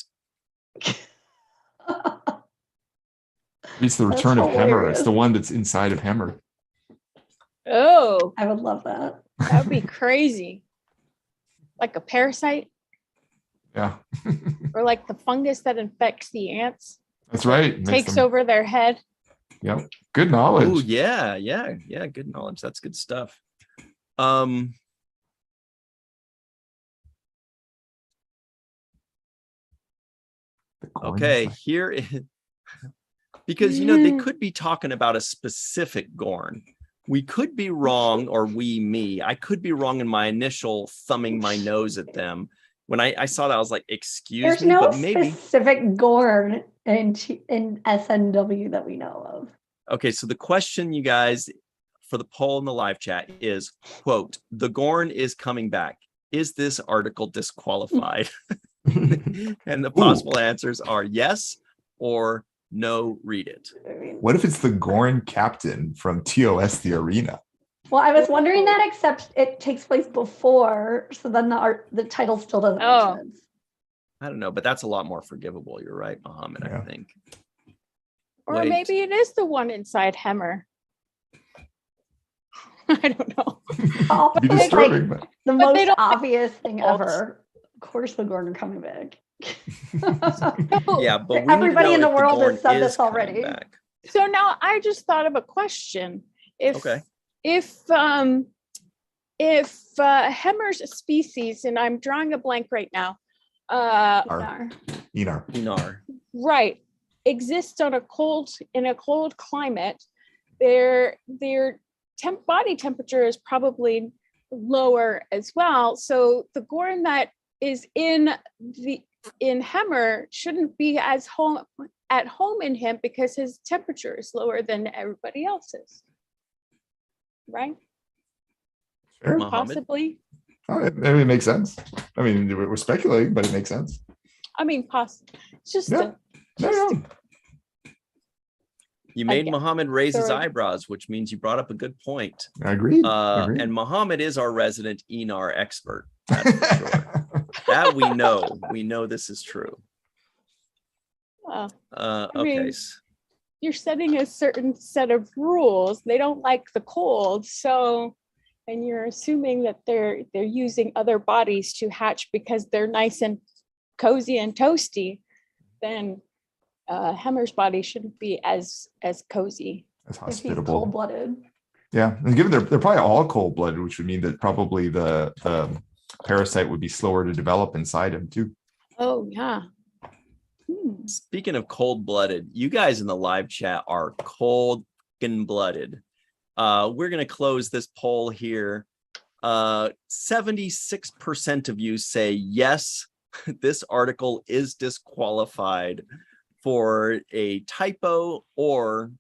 It's the That's return of Hemmer. hilarious. It's the one that's inside of Hemmer. oh, I would love that. that would be crazy. Like a parasite Yeah. or like the fungus that infects the ants, That's right. Makes takes them- over their head. Yep. Good knowledge. Oh yeah. Good knowledge. That's good stuff. The Gorn Okay, is here is because they could be talking about a specific Gorn. We could be wrong, or me. I could be wrong in my initial thumbing my nose at them. When I saw that, I was like, excuse There's me, no but maybe. specific Gorn in SNW that we know of. Okay, so the question, you guys, for the poll in the live chat is, quote, "The Gorn is coming back. Is this article disqualified?" And the possible answers are yes or no, read it. What if it's the Gorn captain from TOS the Arena? Well, I was wondering that, except it takes place before, so then the title still doesn't Oh. make sense. I don't know, but that's a lot more forgivable. You're right, Mohammed, I Yeah. think. Or Wait. maybe it is the one inside Hemmer. I don't know. Oh, It'd be but it's disturbing, like but the But they most don't- obvious thing Fault. ever. Of course, the Gorn are coming back. Yeah, but we need to Everybody know in the if world has Gorn said is this coming already. back. So now I just thought of a question. Okay. If Hemmer's species, and I'm drawing a blank right now, Enar. Inar. right, exists on in a cold climate, their body temperature is probably lower as well. So the Gorn that is in Hemmer shouldn't be at home in him because his temperature is lower than everybody else's. Right? Sure. Mohammed? Possibly. Oh, I mean, it makes sense. I mean, we're speculating, but it makes sense. I mean, possibly. It's just Yeah. No. You made guess. Mohammed raise his Sorry. eyebrows, which means you brought up a good point. Agreed. And Mohammed is our resident Inar expert. That's for sure. That we know. We know this is true. Okay. mean, you're setting a certain set of rules. They don't like the cold, so, and you're assuming that they're using other bodies to hatch because they're nice and cozy and toasty. Then Hemmer's body shouldn't be as cozy. That's If he's hospitable. cold-blooded. Yeah, and given they're probably all cold-blooded, which would mean that probably the parasite would be slower to develop inside him too. Oh yeah. Speaking of cold-blooded, you guys in the live chat are cold-blooded. We're going to close this poll here. 76% of you say yes, this article is disqualified for a typo or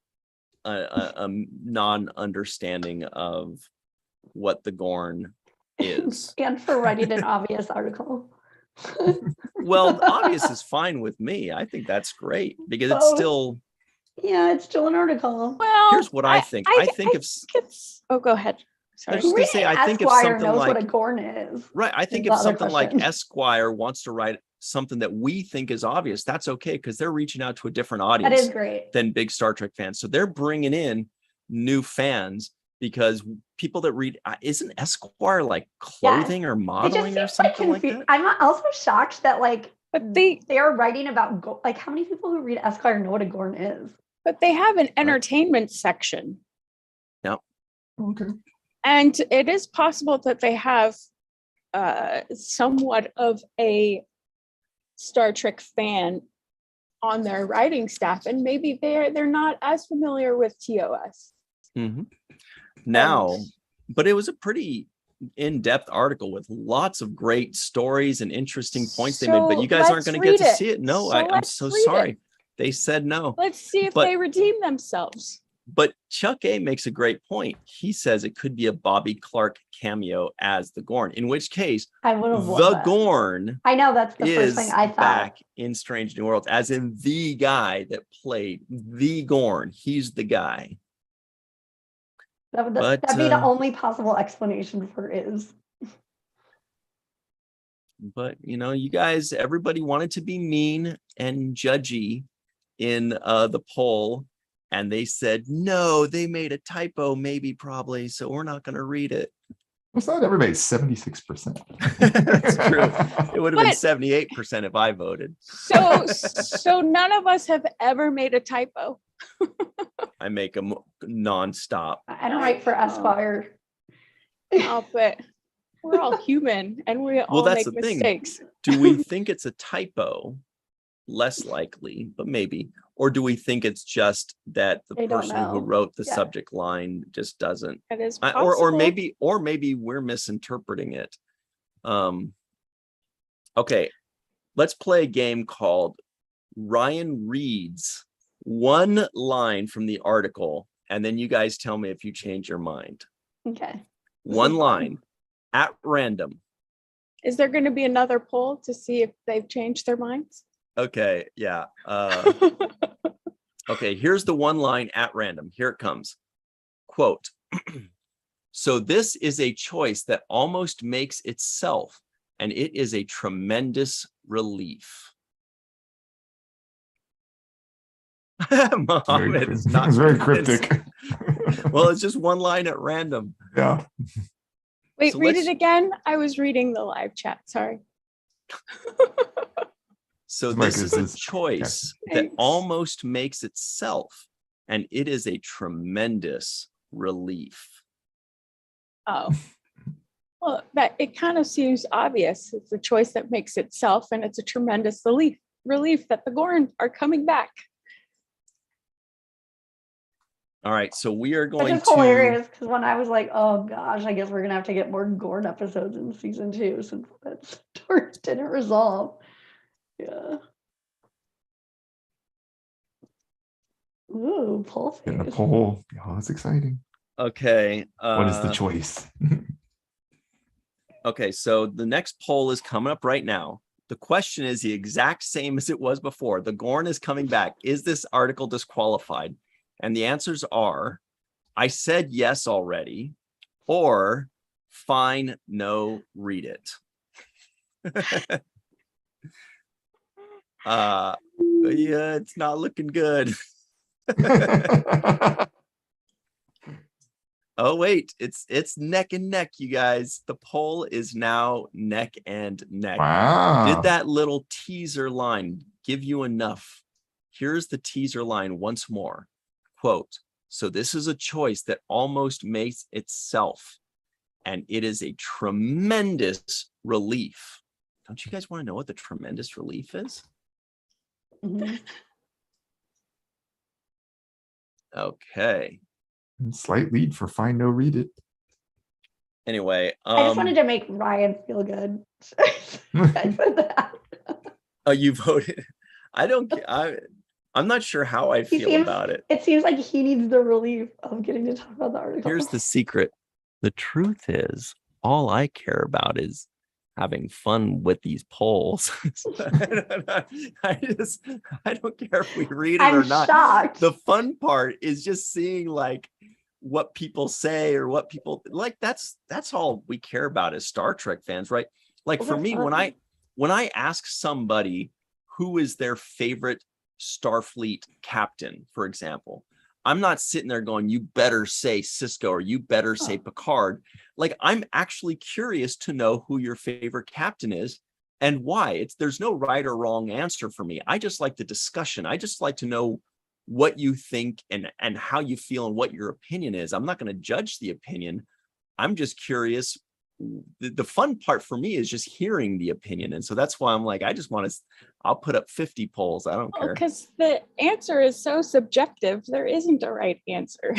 a non-understanding of what the Gorn is. And for writing an obvious article. Well, obvious is fine with me. I think that's great because it's Both. still. Yeah, it's still an article. Well, Here's what I think. I think if it's. Oh, go ahead. Sorry. I was gonna say, I think if Esquire something knows like what a Gorn is. right, I think is if the other something like question. Esquire wants to write something that we think is obvious, that's okay because they're reaching out to a different That audience is great. than big Star Trek fans. So they're bringing in new fans because people that read isn't Esquire like clothing or It just modeling or seems like something like confused. that? I'm also shocked that But they're writing about like how many people who read Esquire know what a Gorn is? they have an entertainment section, Okay. and it is possible that they have somewhat of a Star Trek fan on their writing staff, and maybe they're not as familiar with TOS. Mhm. Now, but it was a pretty in-depth article with lots of great stories and interesting points they made, but you guys aren't let's going to get to read it. see it. No, So I'm let's so read it. sorry. They said no. Let's see if But- they redeem themselves. But Chuck A makes a great point. He says it could be a Bobby Clark cameo as the Gorn, in which case I would have the loved that. Gorn I know that's the is first thing I thought. back in Strange New Worlds, as in the guy that played the Gorn. He's the guy. That'd but, be the only possible explanation for is. But you guys, everybody wanted to be mean and judgy in the poll, and they said no, they made a typo, maybe, probably, so we're not going to read it. It's not everybody. 76%. That's true. It would have been But- 78% if I voted. So none of us have ever made a typo. I make them nonstop. I don't write for Esquire. But we're all human and we all that's make the thing. mistakes. Do we think it's a typo? Less likely, but maybe. Or do we think it's just that the They don't person who know. wrote the Yeah. subject line just doesn't? It is Or possible. maybe we're misinterpreting it. Okay, let's play a game called Ryan reads one line from the article, and then you guys tell me if you change your mind. Okay. One is fun. line at random. Is there going to be another poll to see if they've changed their minds? Okay, yeah. Okay, here's the one line at random. Here it comes. Quote, so this is a choice that almost makes itself, and it is a tremendous relief. Mohammed is not It's very convinced. cryptic. Well, it's just one line at random. Yeah. Wait, So read let's- it again. I was reading the live chat. Sorry. So Marcus, this is a this- choice that Thanks. almost makes itself, and it is a tremendous relief. Oh. Well, that it kind of seems obvious. It's a choice that makes itself, and it's a tremendous relief that the Gorn are coming back. All right, so we are Which going is to. hilarious because when I was like, oh gosh, I guess we're gonna have to get more Gorn episodes in season 2 since that story didn't resolve. Yeah. Ooh, poll In the face. poll. Oh, that's exciting. Okay. What is the choice? Okay, so the next poll is coming up right now. The question is the exact same as it was before. The Gorn is coming back. Is this article disqualified? And the answers are, I said yes already, or fine, no, read it. Yeah, it's not looking good. Oh, wait, it's neck and neck, you guys. The poll is now neck and neck. Wow. Did that little teaser line give you enough? Here's the teaser line once more. Quote, so this is a choice that almost makes itself, and it is a tremendous relief. Don't you guys want to know what the tremendous relief is? Mhm. Okay. Slight lead for find no read it. Anyway, I just wanted to make Ryan feel good. I said that. oh, you voted. I'm not sure how I He feel seems- about it. It seems like he needs the relief of getting to talk about the article. Here's the secret. The truth is, all I care about is having fun with these polls. I don't care if we read it I'm or not. shocked. The fun part is just seeing like what people say or what people like. That's all we care about as Star Trek fans, right? Like Those for are me, fun. when I ask somebody who is their favorite Starfleet captain, for example, I'm not sitting there going, you better say Cisco or you better say Picard. Like, I'm actually curious to know who your favorite captain is and why. There's no right or wrong answer for me. I just like the discussion. I just like to know what you think and how you feel and what your opinion is. I'm not going to judge the opinion. I'm just curious. The fun part for me is just hearing the opinion. And so that's why I'm like, I'll put up 50 polls. I don't care. Because the answer is so subjective. There isn't a right answer.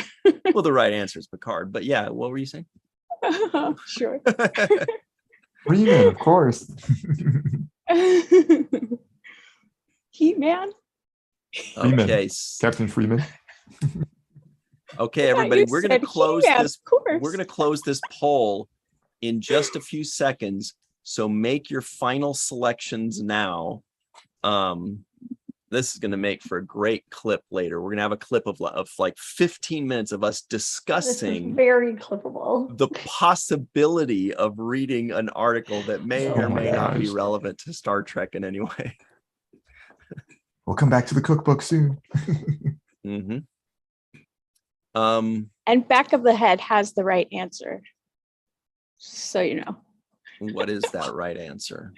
Well, the right answer is Picard. But yeah, what were you saying? Sure. Freeman, of course. He-Man? Freeman. Okay. Captain Freeman. Okay, I thought everybody, you we're going to said close He-Man, this. of course. We're going to close this poll in just a few seconds. So make your final selections now. This is going to make for a great clip later. We're going to have a clip of like 15 minutes of us This is discussing very clippable. the possibility of reading an article that may Oh or my may not be gosh. relevant to Star Trek in any way. We'll come back to the cookbook soon. Mm-hmm. And back of the head has the right answer. So you know. What is that right answer?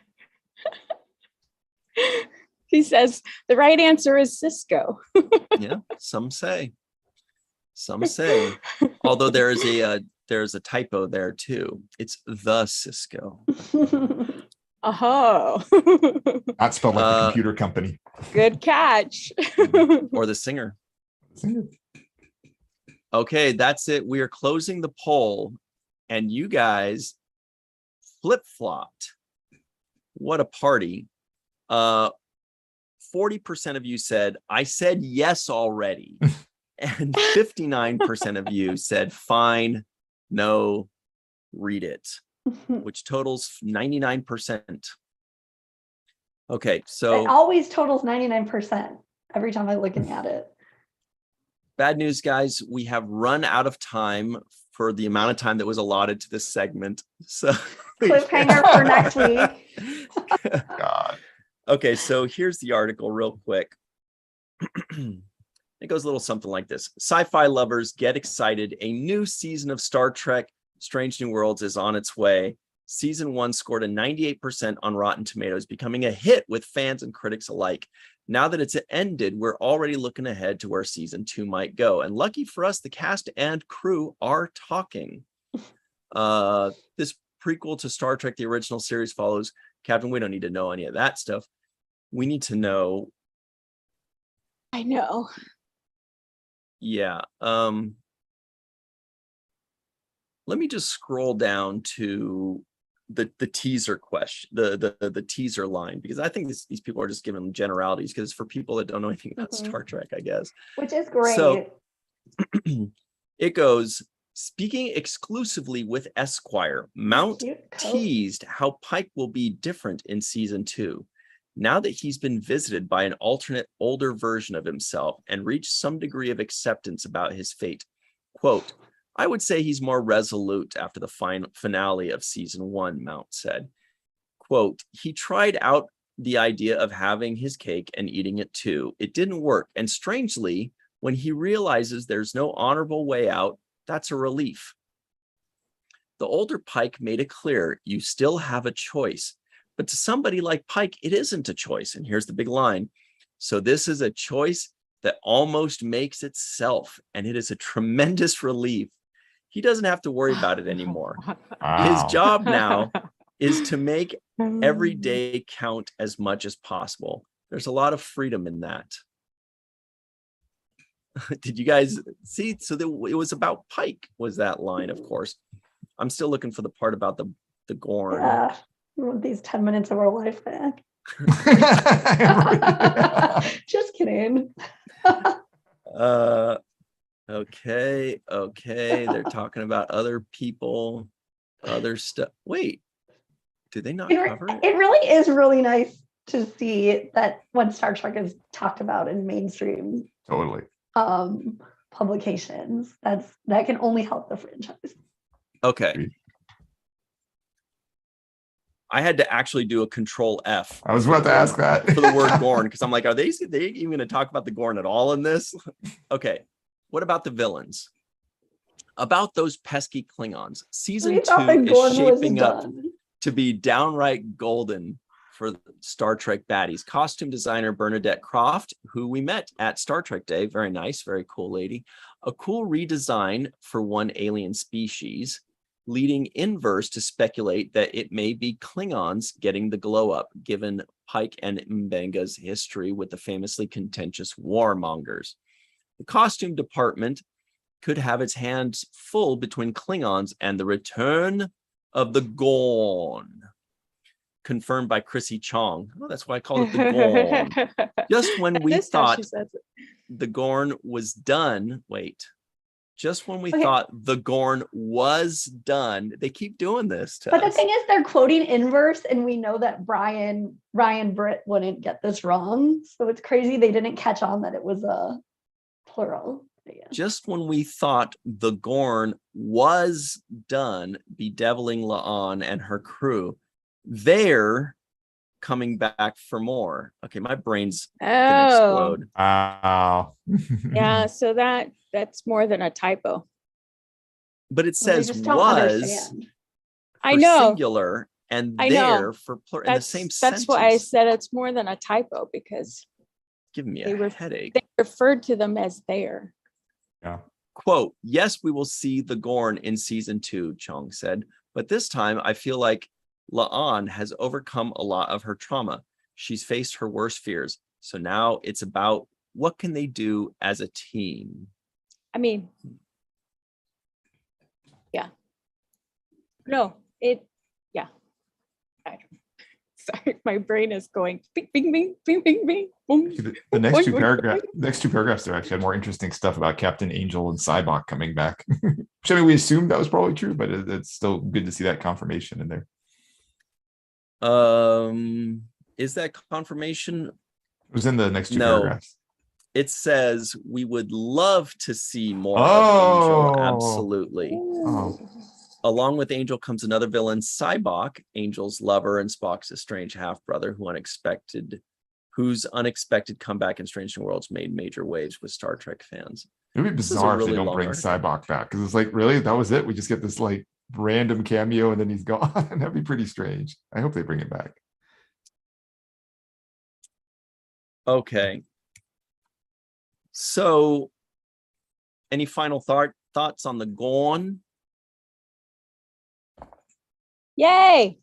He says the right answer is Cisco. Yeah, some say. Some say. Although there's a typo there too. It's the Cisco. Oh, Not spelled like the computer company. good catch. Or the singer. Okay, that's it. We are closing the poll, and you guys flip-flopped. What a party. 40% of you said, I said yes already. And 59% of you said, fine, no, read it. which totals 99%. Okay, It so always totals 99% every time I'm looking at it. bad news, guys. We have run out of time for the amount of time that was allotted to this segment. So Cliffhanger for next week. God. Okay, so here's the article real quick. It goes a little something like this. Sci-fi lovers get excited. A new season of Star Trek Strange New Worlds is on its way. Season 1 scored a 98% on Rotten Tomatoes, becoming a hit with fans and critics alike. Now that it's ended, we're already looking ahead to where season 2 might go. And lucky for us, the cast and crew are talking. This prequel to Star Trek, the original series, follows Captain. We don't need to know any of that stuff. We need to know. I know. Yeah. Let me just scroll down to the teaser question, the teaser line, because I think these people are just giving generalities because it's for people that don't know anything about Star Trek, I guess. Which is great. So it goes, speaking exclusively with Esquire, Mount Cute coat. teased how Pike will be different in season 2. Now that he's been visited by an alternate older version of himself and reached some degree of acceptance about his fate. Quote, I would say he's more resolute after the finale of season 1, Mount said. Quote, he tried out the idea of having his cake and eating it too. It didn't work. And strangely, when he realizes there's no honorable way out, that's a relief. The older Pike made it clear you still have a choice. But to somebody like Pike, it isn't a choice. And here's the big line. So this is a choice that almost makes itself. And it is a tremendous relief. He doesn't have to worry about it anymore. His Wow. job now is to make every day count as much as possible. There's a lot of freedom in that. Did you guys see? So it was about Pike, was that line, of course. I'm still looking for the part about the Gorn. Yeah, we want these 10 minutes of our life back. Just kidding. Okay. They're talking about other people, other stuff. Wait, did they not cover it? It really is really nice to see that when Star Trek is talked about in mainstream Totally. publications, that can only help the franchise. Okay. I had to actually do a control F. I was about to ask that. For the word Gorn, because I'm like, are they even going to talk about the Gorn at all in this? Okay. What about the villains? About those pesky Klingons. Season 2 is shaping up to be downright golden for Star Trek baddies. Costume designer Bernadette Croft, who we met at Star Trek Day. Very nice, very cool lady. A cool redesign for one alien species, leading Inverse to speculate that it may be Klingons getting the glow up, given Pike and M'Benga's history with the famously contentious warmongers. The costume department could have its hands full between Klingons and the return of the Gorn. Confirmed by Chrissy Chong. Oh, that's why I call it the Gorn. Just when we thought the Gorn was done, just when we thought the Gorn was done, they keep doing this to us. But the thing is, they're quoting Inverse, and we know that Ryan Britt wouldn't get this wrong. So it's crazy they didn't catch on that it was a plural. Yeah. Just when we thought the Gorn was done bedeviling La'an and her crew, they're coming back for more. Okay, my brain's gonna explode. Wow. Yeah, so that's more than a typo. But it says was I know singular and I there know. for plural in the same sentence. That's why I said it's more than a typo, because giving me a headache. They referred to them as there. Yeah. Quote, yes, we will see the Gorn in season 2, Chong said, but this time I feel like La'an has overcome a lot of her trauma. She's faced her worst fears. So now it's about what can they do as a team? I mean, yeah. No, yeah. Sorry, my brain is going bing, bing, bing, bing, bing, bing. Boom. The next two Boing, boing, paragraphs there actually had more interesting stuff about Captain Angel and Cybok coming back. Which I mean, we assumed that was probably true, but it's still good to see that confirmation in there. Is that confirmation? It was in the next two No. paragraphs. It says we would love to see more of Angel. Absolutely. Oh. Along with Angel comes another villain, Cybok, Angel's lover and Spock's estranged half-brother, whose unexpected comeback in Strange New Worlds made major waves with Star Trek fans. It would be This is a bizarre if really they don't long bring article. Cybok back, because it's like, really, that was it. We just get this like random cameo and then he's gone. That'd be pretty strange. I hope they bring it back. Okay. So, any final thoughts on the Gorn? Yay!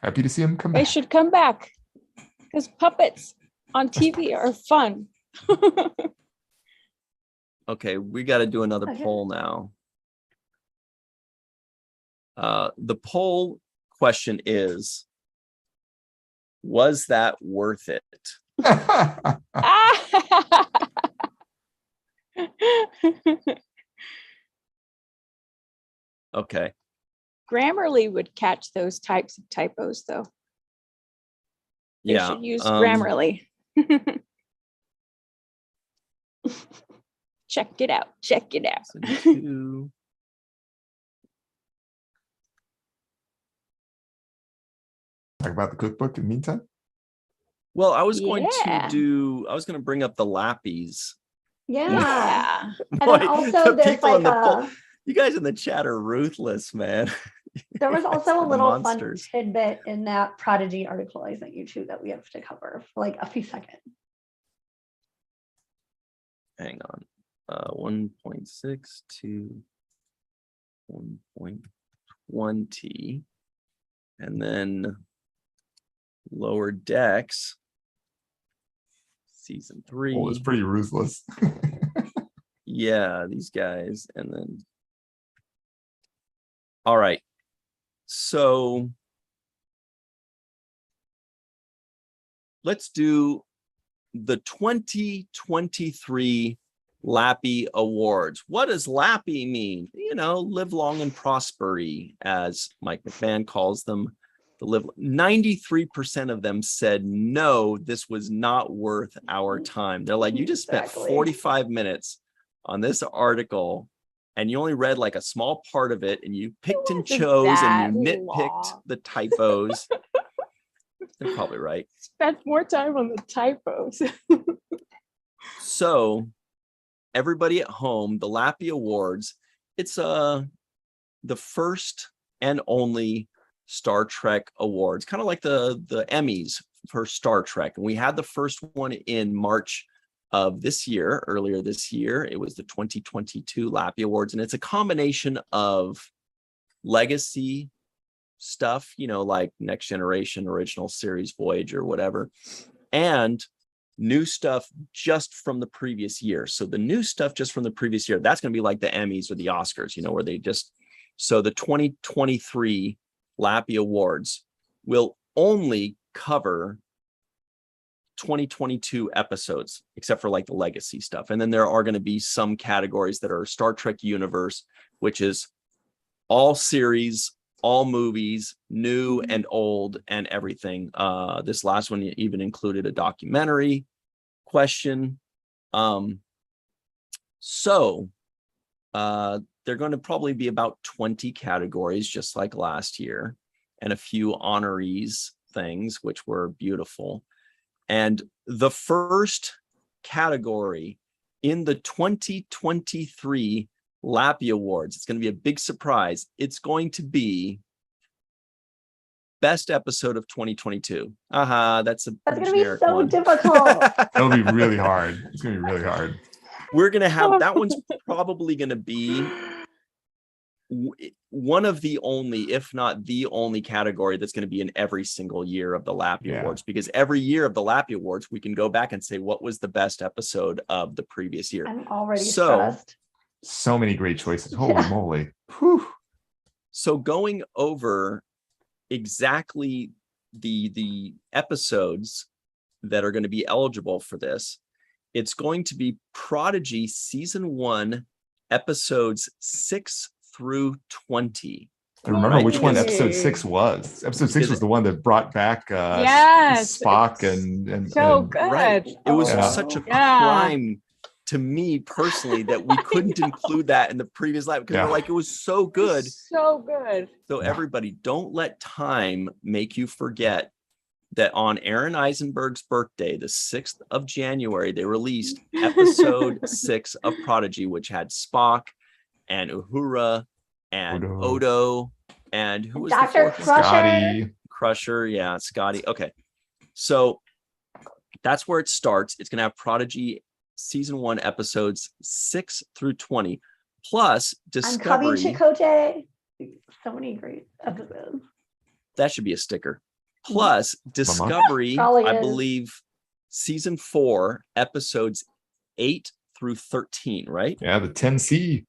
Happy to see him come They back. should come back because puppets on TV are fun. Okay, we got to do another Okay. poll now. The poll question is, was that worth it? Okay. Grammarly would catch those types of typos, though. They Yeah. should use Grammarly. Check it out. Check it out. So 2. Talk about the cookbook in the meantime. Well, I was going Yeah. to bring up the Lappies. Yeah. Yeah. And Boy, then also the there's people like in the poll- a, You guys in the chat are ruthless, man. there was also a The little monsters. fun tidbit in that Prodigy article I sent you to that we have to cover for like a few seconds. Hang on. 1.6 to 1.20. And then Lower Decks, season 3. Oh, it's pretty ruthless. Yeah, these guys. And then, all right. So let's do the 2023 LLAPy Awards. What does LLAPy mean? You know, live long and prosperity, as Mike McMahon calls them. 93% of them said no, this was not worth our time. They're like, you just spent Exactly. 45 minutes on this article and you only read like a small part of it and you picked and wasn't chose and you that nitpicked long. the typos. They're probably right. Spend more time on the typos. So everybody at home, the LLAPy Awards, it's the first and only Star Trek awards, kind of like the Emmys for Star Trek. And we had the first one in March of this year, earlier this year. It was the 2022 LLAPy Awards. And it's a combination of legacy stuff, you know, like Next Generation, Original Series, Voyager, whatever, and new stuff just from the previous year. So the new stuff just from the previous year, that's going to be like the Emmys or the Oscars, you know, where they just, so the 2023 LLAPy Awards will only cover 2022 episodes, except for like the legacy stuff. And then there are going to be some categories that are Star Trek Universe, which is all series, all movies, new and old and everything. This last one even included a documentary question. They're going to probably be about 20 categories, just like last year, and a few honorees things, which were beautiful. And the first category in the 2023 LLAPy Awards, it's going to be a big surprise. It's going to be best episode of 2022. That's a That's pretty gonna be generic so one. difficult. That'll be really hard. It's gonna be really hard. We're going to have, that one's probably going to be one of the only, if not the only category that's going to be in every single year of the LLAPy Yeah. Awards, because every year of the LLAPy Awards, we can go back and say, what was the best episode of the previous year? I'm already So- stressed. So many great choices. Holy Yeah. moly. Whew. So going over exactly the episodes that are going to be eligible for this, it's going to be Prodigy season 1, episodes 6 through 20. I remember Right, which one because- episode 6 was. Episode 6 Is was it- the one that brought back Yes, Spock it's and so and- good. Right. It was Yeah. such a Yeah. crime to me personally that we couldn't include that in the previous live because Yeah. we're like, it was so good. So good. So everybody, don't let time make you forget that on Aaron Eisenberg's birthday, the 6th of January, they released episode 6 of Prodigy, which had Spock and Uhura and Odo and who was the Dr. fourth one? Crusher. Scotty. Crusher, yeah, Scotty. Okay. So that's where it starts. It's going to have Prodigy season 1 episodes 6 through 20 plus I'm coming, Discovery. Chakotay. So many great episodes. That should be a sticker. Plus Discovery, Probably I is. believe season 4 episodes 8 through 13, right? Yeah, the 10C.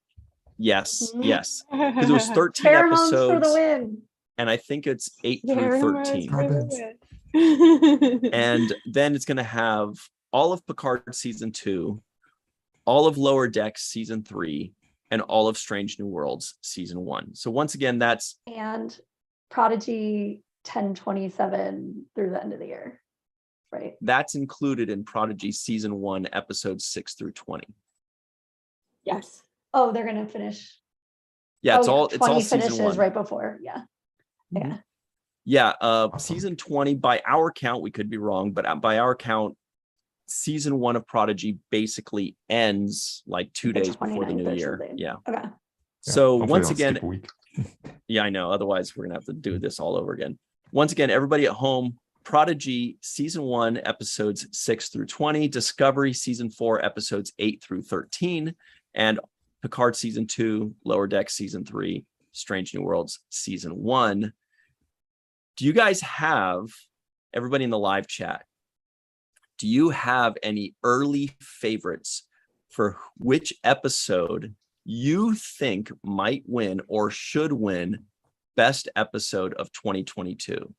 Yes, Mhm. yes. Because it was 13 Pheromones for episodes the win. and I think it's 8 through 13. And And then it's going to have all of Picard season 2, all of Lower Decks season 3, and all of Strange New Worlds season 1. So once again, that's And Prodigy 1027 through the end of the year. Right. that's included in Prodigy season 1, episodes 6 through 20. yes. Oh, they're gonna finish. Yeah, it's Oh, all 20 season finishes 1. right before. Yeah. Mhm. Yeah. Yeah, Awesome. season 20 by our count, we could be wrong, but by our count, season 1 of Prodigy basically ends like 2 The days before the 29th new or year. something. Yeah. Okay. Yeah, So hopefully once don't skip again, a week. yeah, I know. Otherwise, we're gonna have to do this all over again. Once again, everybody at home, Prodigy season 1, episodes 6 through 20, Discovery season 4, episodes 8 through 13, and Picard season 2, Lower Deck season 3, Strange New Worlds season 1. Do you guys have, everybody in the live chat, do you have any early favorites for which episode you think might win or should win best episode of 2022?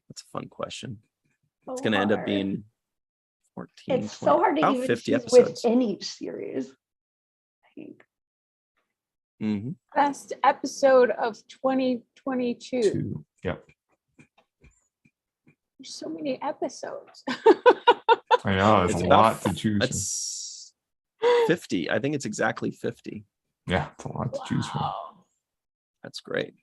That's a fun question. It's going to end up being 14. It's so 20, hard to about even 50 choose episodes. within each series. I think. Mhm. Best episode of 2022. 2. Yep. There's so many episodes. I know it's It's a about- lot to choose from. That's 50. I think it's exactly 50. Yeah, it's a lot to choose from. Wow. That's great.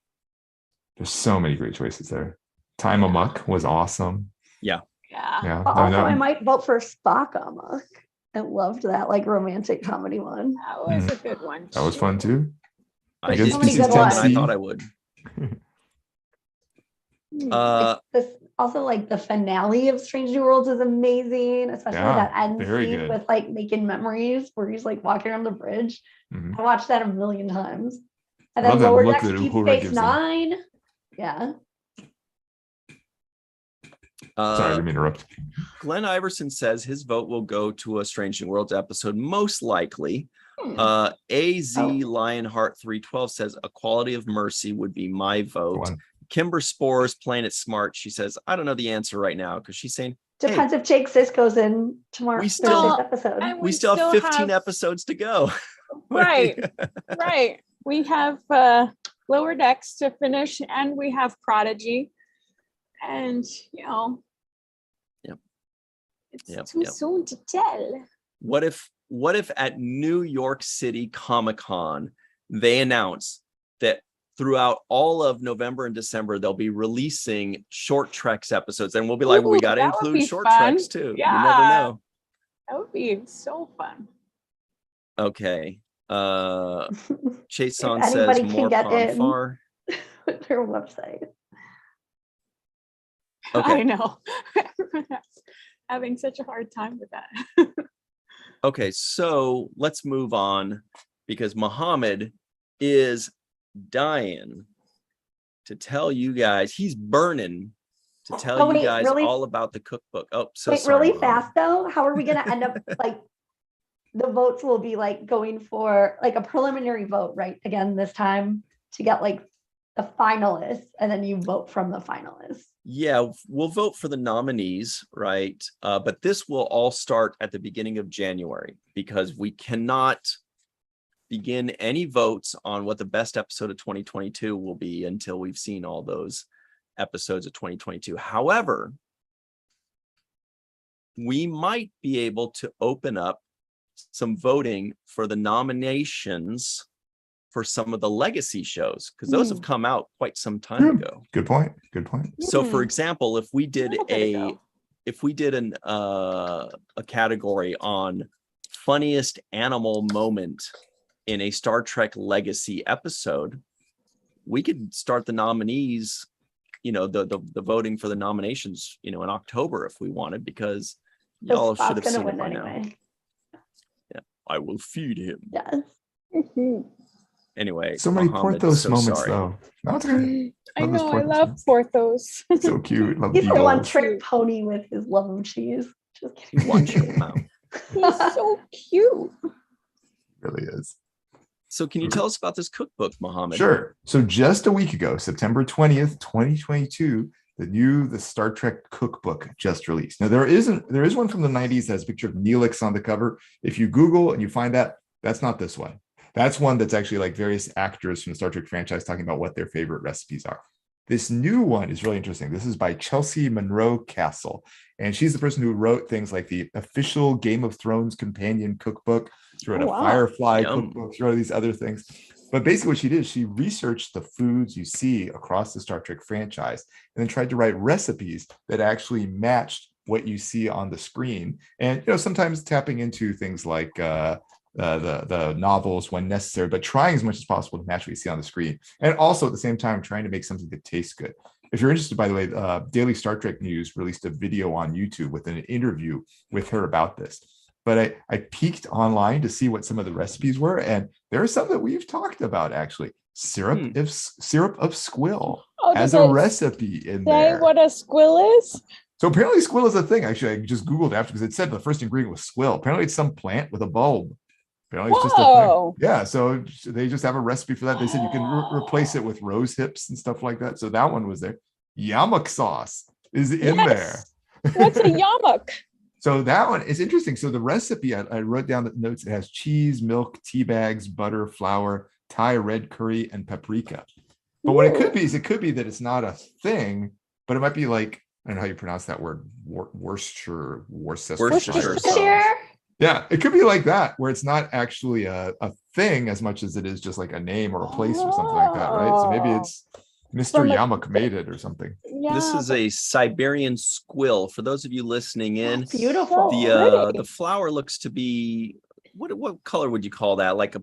There's so many great choices there. Time Amok was awesome. Yeah. Yeah. But no, also, no, I might vote for Spock Amok. I loved that like romantic comedy one. That was a good one. that was fun too. I There's did so many see good more than ones. I thought I would. This also like the finale of Strange New Worlds is amazing, especially Yeah, that end very scene good. with like making memories where he's like walking on the bridge. Mhm. I watched that a million times. And I then love that Lower look Decks that Deep Uhura Space gives him. Nine. Yeah. Sorry, I didn't mean to interrupt. Glenn Iverson says his vote will go to a Strange New Worlds episode, most likely. Hmm. AZ Oh. Lionheart 312 says A Quality of Mercy would be my The vote. one. Kimber Spores playing it smart. She says, I don't know the answer right now because she's saying Depends if Jake Sisko's in tomorrow We still- Thursday's episode. And we still have 15 episodes to go. Right. Right. We have Lower Decks to finish, and we have Prodigy. And, Yep. It's Yep, too yep. soon to tell. What if at New York City Comic-Con they announce that throughout all of November and December they'll be releasing short Treks episodes, and we'll be like, well, we Ooh, got to that would include be short fun. Treks too. You never Yeah. know. That would be so fun. Okay. Chase If on says anybody can more get in. Ponfar. With their website. Okay. I know. Everyone's having such a hard time with that. Okay, so let's move on because Muhammad is dying to tell you guys, he's burning to tell Oh, you wait, guys really? all about the cookbook. Oh, so Wait, sorry, really Muhammad. fast though? How are we gonna end up like the votes will be like going for like a preliminary vote, right? Again, this time to get like the finalists, and then you vote from the finalists. Yeah, we'll vote for the nominees, right? But this will all start at the beginning of January because we cannot begin any votes on what the best episode of 2022 will be until we've seen all those episodes of 2022. However, we might be able to open up some voting for the nominations for some of the legacy shows, because those have come out quite some time ago. Good point. Good point. So for example, if we did A category on funniest animal moment in a Star Trek legacy episode, we could start the nominees, the voting for the nominations, in October if we wanted, because y'all should have seen it by now. Yeah, I will feed him. Yes. Anyway, So many Mohammed, Porthos so moments, sorry. though. No, it's okay. I Love those know, I Porthos love moments. Porthos. So cute. Love He's the Beagles. one trick pony with his love of cheese. Just kidding. Watch your mouth. He's so cute. Really is. So can you tell us about this cookbook, Mohammed? Sure. So just a week ago, September 20th, 2022, the Star Trek cookbook just released. Now there is one from the 90s that has a picture of Neelix on the cover. If you Google and you find that, that's not this one. That's one that's actually like various actors from the Star Trek franchise talking about what their favorite recipes are. This new one is really interesting. This is by Chelsea Monroe Castle. And she's the person who wrote things like the official Game of Thrones companion cookbook. She wrote a Firefly cookbook. She wrote these other things. But basically what she did is she researched the foods you see across the Star Trek franchise and then tried to write recipes that actually matched what you see on the screen. And, sometimes tapping into things like the novels when necessary, but trying as much as possible to match what you see on the screen. And also at the same time, trying to make something that tastes good. If you're interested, by the way, Daily Star Trek News released a video on YouTube with an interview with her about this. But I peeked online to see what some of the recipes were, and there are some that we've talked about actually. Syrup of squill has a recipe in there. What a squill is? So apparently squill is a thing. Actually, I just Googled after because it said the first ingredient was squill. Apparently it's some plant with a bulb. Apparently it's just a thing. Yeah, so they just have a recipe for that. They said you can replace it with rose hips and stuff like that. So that one was there. Yamuk sauce is in there. What's a yamuk? So that one is interesting. So the recipe, I wrote down the notes. It has cheese, milk, tea bags, butter, flour, Thai red curry, and paprika. But what it could be is that it's not a thing, but it might be like, I don't know how you pronounce that word, Worcestershire. Yeah, it could be like that, where it's not actually a thing as much as it is just like a name or a place or something like that, right? So maybe it's Mr. Yamuk made it or something. Yeah, this is a Siberian squill. For those of you listening in, Beautiful. the flower looks to be, what color would you call that? Like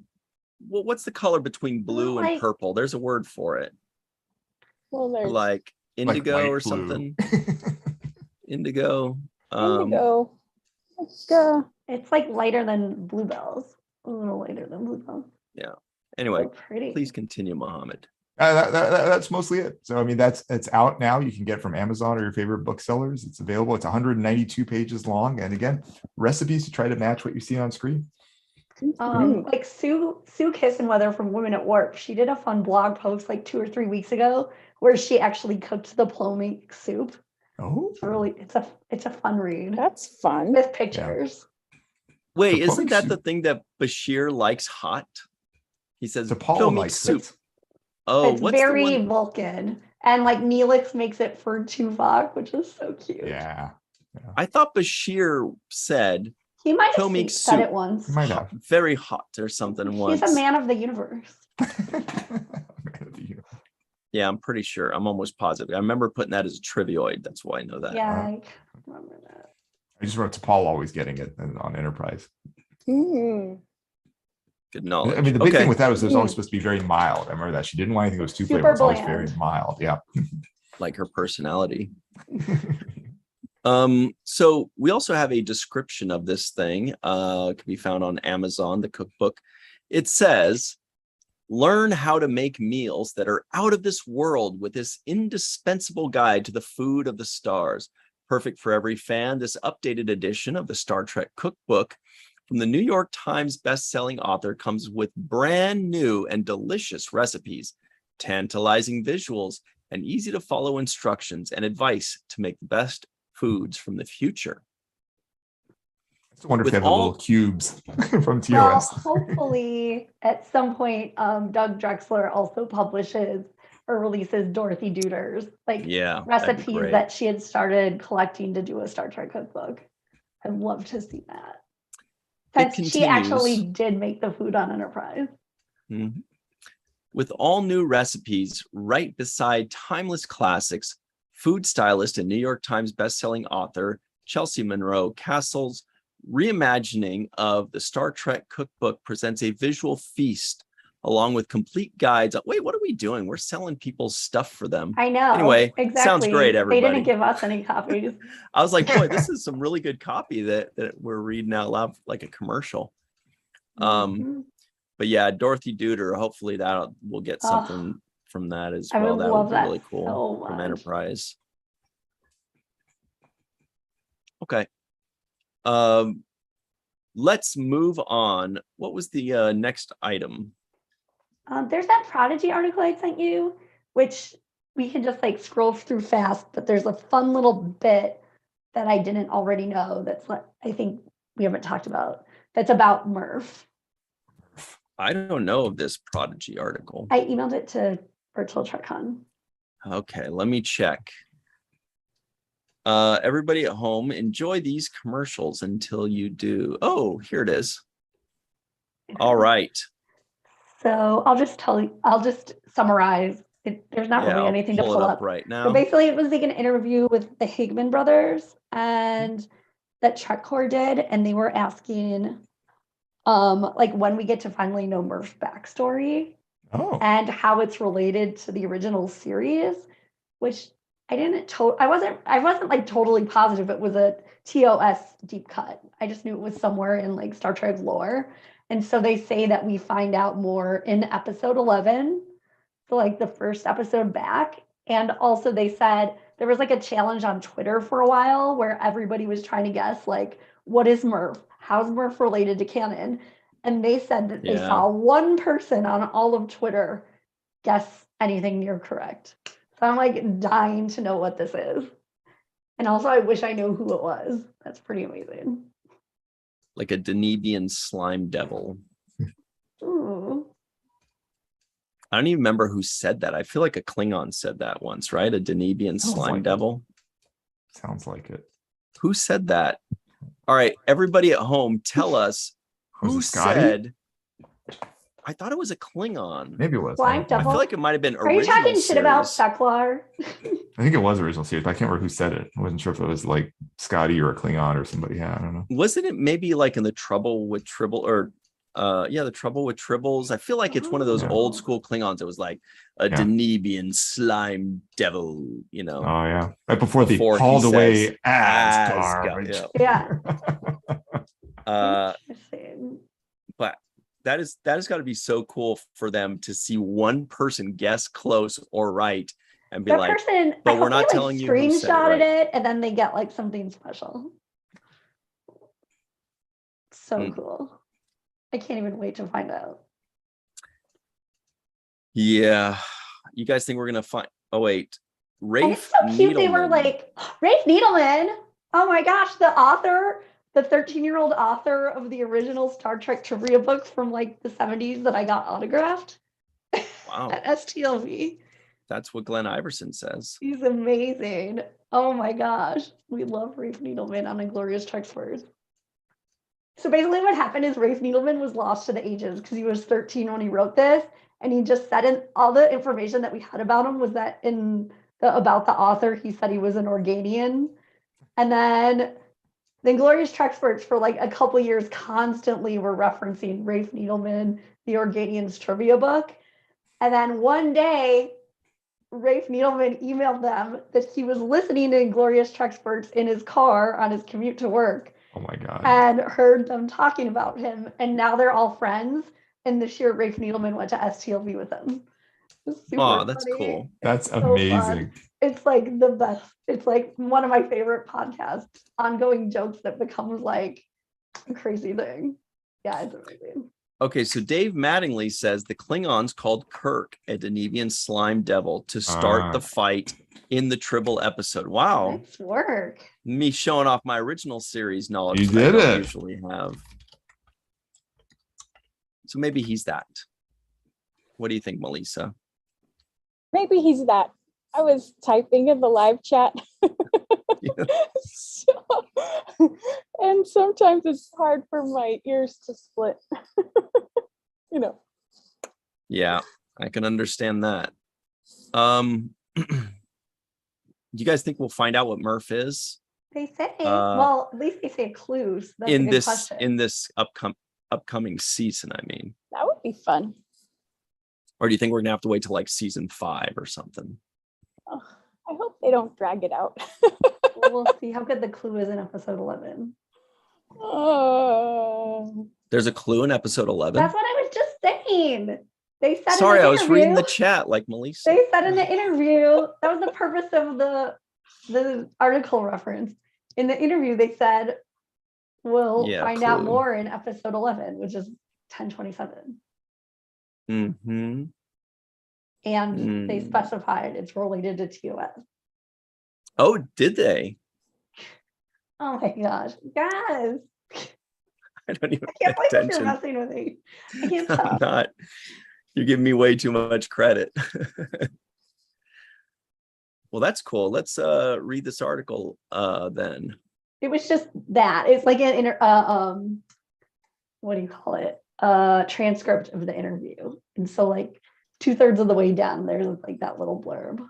what's the color between blue and purple? There's a word for it. Well, there's like indigo or blue. Something. Indigo. indigo. It's like lighter than bluebells. A little lighter than bluebells. Yeah. Anyway, So pretty. please continue, Mohammed. That's mostly it. So I mean, it's out now. You can get from Amazon or your favorite booksellers. It's available. It's 192 pages long, and again, recipes to try to match what you see on screen. Like Sue Kissenweather from Women at Warp, she did a fun blog post like 2 or 3 weeks ago where she actually cooked the plomeek soup. Oh, It's a fun read. That's fun. With pictures. Wait, The isn't plomeek that soup. the thing that Bashir likes hot? He says so Paul plomeek likes soup. it. Oh, It's what's very the one? Vulcan. And like Neelix makes it for Tuvok, which is so cute. Yeah, I thought Bashir said He might have Plomeek said it soup. once. you might have. very hot or something once. He's a man of the universe. Yeah, I'm pretty sure. I'm almost positive. I remember putting that as a trivioid. That's why I know that. Yeah, I remember that. I just wrote to Paul always getting it on Enterprise. Mm. Good knowledge. I mean, the big Okay. thing with that was it was always supposed to be very mild. I remember that she didn't want anything that was too Super flavorful. It was always very bland. mild. Yeah. Like her personality. So we also have a description of this thing. It can be found on Amazon, the cookbook. It says, learn how to make meals that are out of this world with this indispensable guide to the food of the stars. Perfect for every fan, this updated edition of the Star Trek cookbook from the New York Times best-selling author comes with brand new and delicious recipes tantalizing visuals, and easy to follow instructions and advice to make the best foods from the future. I wonder if With they have the all- little cubes from Well, TOS. hopefully at some point, Doug Drexler also publishes or releases Dorothy Duder's like Yeah, that'd be recipes great. that she had started collecting to do a Star Trek cookbook. I'd love to see that. It Since she actually continues. did make the food on Enterprise. Mhm. With all new recipes right beside timeless classics, food stylist and New York Times bestselling author Chelsea Monroe Castle's reimagining of the Star Trek cookbook presents a visual feast along with complete guides. Wait, what are we doing? We're selling people stuff for them. I know. Anyway, exactly. sounds great, They everybody. didn't give us any copies. I was like, boy, this is some really good copy that we're reading out loud like a commercial. Mhm. But yeah, Dorothy Duder, hopefully that we'll get Oh, something from that as I well. would That love would be that really cool so from much. Enterprise. Okay. Let's move on. What was the next item? There's that Prodigy article I sent you, which we can just like scroll through fast, but there's a fun little bit that I didn't already know that's what I think we haven't talked about. That's about Murph. I don't know of this Prodigy article. I emailed it to Virtual TrekCon. Okay, let me check. Everybody at home, enjoy these commercials until you do. Oh, here it is. All right. So I'll just summarize. There's not Yeah, really I'll anything to pull it pull up up. right So now. basically it was like an interview with the Higman brothers and that Trek Core did, and they were asking like when we get to finally know Murph's backstory Oh, and how it's related to the original series, which I wasn't like totally positive it was a TOS deep cut. I just knew it was somewhere in like Star Trek lore. And so they say that we find out more in episode 11, so like the first episode back. And also they said there was like a challenge on Twitter for a while where everybody was trying to guess like, what is Murph? How's Murph related to canon? And they said that they Yeah. saw one person on all of Twitter guess anything near correct. So I'm like dying to know what this is. And also I wish I knew who it was. That's pretty amazing. Like a Danebian slime devil. Ooh. I don't even remember who said that. I feel like a Klingon said that once, right? A Danebian Sounds slime like it. devil. sounds like it. Who said that? All right, everybody at home, tell us Was who it Scotty? said. I thought it was a Klingon. Maybe it was. Slime I devil? feel like it might have been Are you original talking shit about series. Seklar? I think it was original series, but I can't remember who said it. I wasn't sure if it was like Scotty or a Klingon or somebody. Yeah, I don't know. Wasn't it maybe like in the Trouble with Tribble or the Trouble with Tribbles? I feel like it's one of those Yeah. old school Klingons. It was like a Yeah. Danebian slime devil, you know. Oh yeah, right before they Before he hauled away says, as "As garbage. Yeah. Interesting. But that has got to be so cool for them to see one person guess close or right and be That like, person, but I we're hope not they, telling like, you who said it screenshotted right. it and then they get like something special. So cool. I can't even wait to find out. Yeah. You guys think we're going to find, oh wait, And it's Rafe so cute. They were Needleman. like, Rafe Needleman. Oh my gosh, the author, the 13-year-old author of the original Star Trek trivia book from like the 70s that I got autographed Wow, at STLV. that's what Glenn Iverson says. He's amazing. Oh my gosh. We love Rafe Needleman on Inglorious Treksperts. So basically what happened is Rafe Needleman was lost to the ages because he was 13 when he wrote this. And he just said in all the information that we had about him was that about the author, he said he was an Organian. And then the Inglorious Treksperts for like a couple years constantly were referencing Rafe Needleman, the Organians trivia book. And then one day, Rafe Needleman emailed them that he was listening to Inglorious Treksperts in his car on his commute to work. Oh my god. And heard them talking about him. And now they're all friends. And this year, Rafe Needleman went to STLV with him. It's super Oh, that's funny. cool. That's so amazing. fun. It's like the best. It's like one of my favorite podcasts, ongoing jokes that becomes like a crazy thing. Yeah, it's amazing. Okay, so Dave Mattingly says the Klingons called Kirk a Denevian slime devil to start the fight in the Tribble episode. Wow. Nice work. Me showing off my original series knowledge You that I did don't it. usually have. So maybe he's that. What do you think, Melissa? Maybe he's that. I was typing in the live chat. Yeah. And sometimes it's hard for my ears to split. You know. Yeah, I can understand that. Do you guys think we'll find out what Murph is They say, well, at least they say clues. That's a in good this question. upcoming season? I mean, That would be fun. or do you think we're gonna have to wait till like season 5 or something? Oh, I hope they don't drag it out. We'll see how good the clue is in episode 11. There's a clue in episode 11. That's what I was just saying. They said Sorry, in the I was reading the interview- chat like Melissa. They said in the interview, that was the purpose of the article reference. In the interview, they said, we'll Yeah, find out clue. more in episode 11, which is 1027. Mm-hmm. And they specified it's related to TOS. Oh, did they? Oh my gosh, guys. I don't even I pay can't believe that you're attention. messing with me. I can't I'm stop. not. You're giving me way too much credit. Well, that's cool. Let's read this article then. It was just that. It's like an what do you call it? Transcript of the interview. And so like 2/3 of the way down, there's like that little blurb.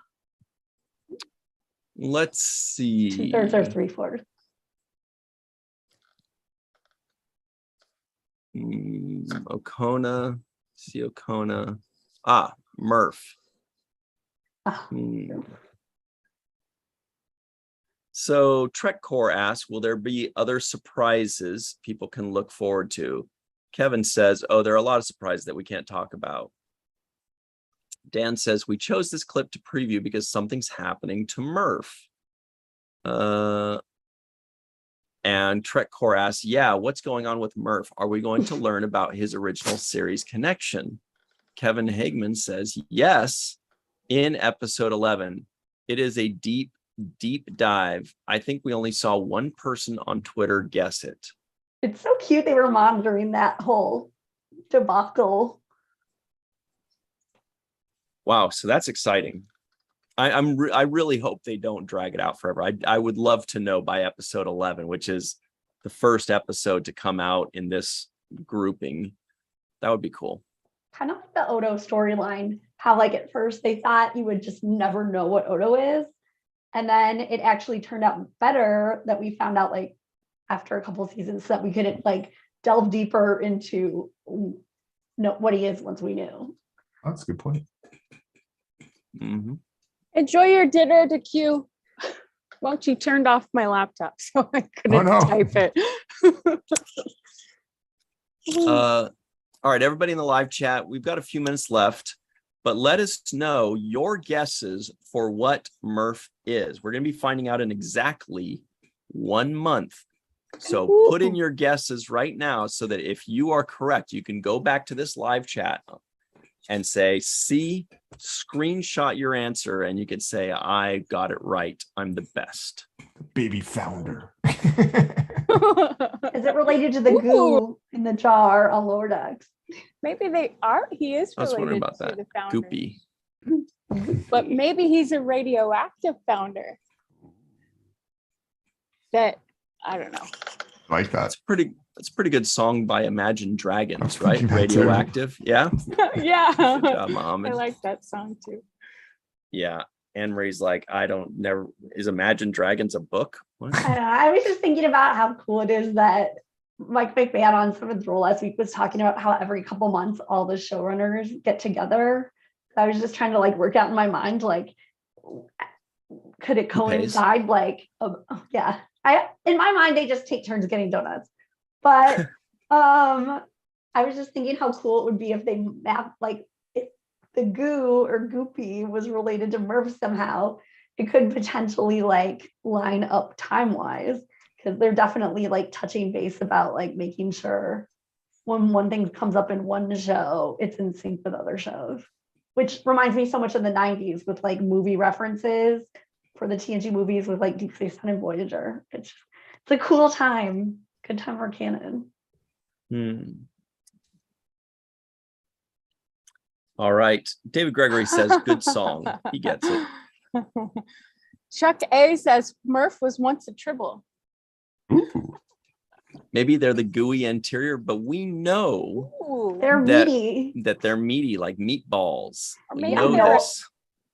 Let's see. 2/3 or 3/4. Okona. See Okona. Murph. Ah, So Trek Core asks, will there be other surprises people can look forward to? Kevin says, oh, there are a lot of surprises that we can't talk about. Dan says, we chose this clip to preview because something's happening to Murph. And Trek Core asks, yeah, what's going on with Murph? Are we going to learn about his original series connection? Kevin Hagman says, yes, in episode 11. It is a deep dive. I think we only saw one person on Twitter guess it. it's so cute they were monitoring that whole debacle. Wow, so that's exciting. I really hope they don't drag it out forever. I would love to know by episode 11, which is the first episode to come out in this grouping. That would be cool. Kind of like the Odo storyline, how like at first they thought you would just never know what Odo is. And then it actually turned out better that we found out like after a couple of seasons that we could like delve deeper into know what he is once we knew. That's a good point. Mm-hmm. Enjoy your dinner to Q. Well, she turned off my laptop, so I couldn't type it. All right, everybody in the live chat, we've got a few minutes left, but let us know your guesses for what Murph is. We're going to be finding out in exactly 1 month. So put in your guesses right now so that if you are correct, you can go back to this live chat and say, see, screenshot your answer, and you could say, I got it right. I'm the best. Baby founder. Is it related to the goo in the jar on Lower Decks? Maybe they are. He is I was wondering related about to that. the founder. Goopy. But maybe he's a radioactive founder. That, I don't know. Like that. That's a pretty good song by Imagine Dragons, I'm right? thinking that too. Radioactive. Yeah. Yeah. Good job, I Mohammed. like that song too. Yeah. Anne Marie's like, is Imagine Dragons a book? What? I don't know. I was just thinking about how cool it is that Mike McMahon on Seventh Rule last week was talking about how every couple months all the showrunners get together. I was just trying to like work out in my mind, like, could it coincide? Like, yeah. In my mind, they just take turns getting donuts. But I was just thinking how cool it would be if they mapped like if the goo or goopy was related to Murph somehow. It could potentially like line up time-wise, because they're definitely like touching base about like making sure when one thing comes up in one show, it's in sync with other shows, which reminds me so much of the 90s with like movie references for the TNG movies with like Deep Space Nine and Voyager. It's a cool time. Good time for canon. All right. David Gregory says, good song. He gets it. Chuck A says Murph was once a Tribble. Ooh. Maybe they're the gooey anterior, but we know Ooh. They're that, meaty. that they're meaty like meatballs. Or We maybe know they're- this.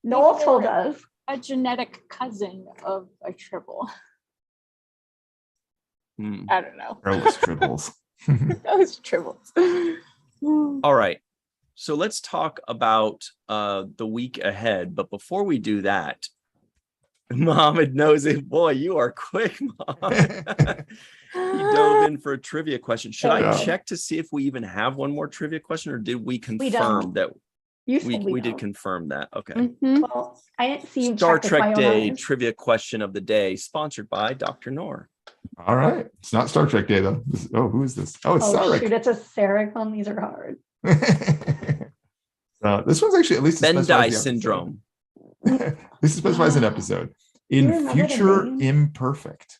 Noel Maybe told they're- us. A genetic cousin of a Tribble. I don't know. Gross tribbles. Those Tribbles. All right. So let's talk about the week ahead. But before we do that, Mohammed knows it. Boy, you are quick, Mohammed. He dove in for a trivia question. Should I Yeah. check to see if we even have one more trivia question, or did we confirm don't. that You said we did don't. confirm that? Okay. Mhm. Well, I didn't see you Star check with my Trek own Day eyes. trivia question of the day, sponsored by Dr. Noor. All right. It's not Star Trek Day though. Who is this? Oh, it's Oh Sarek. shoot, it's a Sarek one. These are hard. This one's actually at least it Bendai specifies the episode. syndrome. At least it specifies an episode. You In remember the future name? imperfect.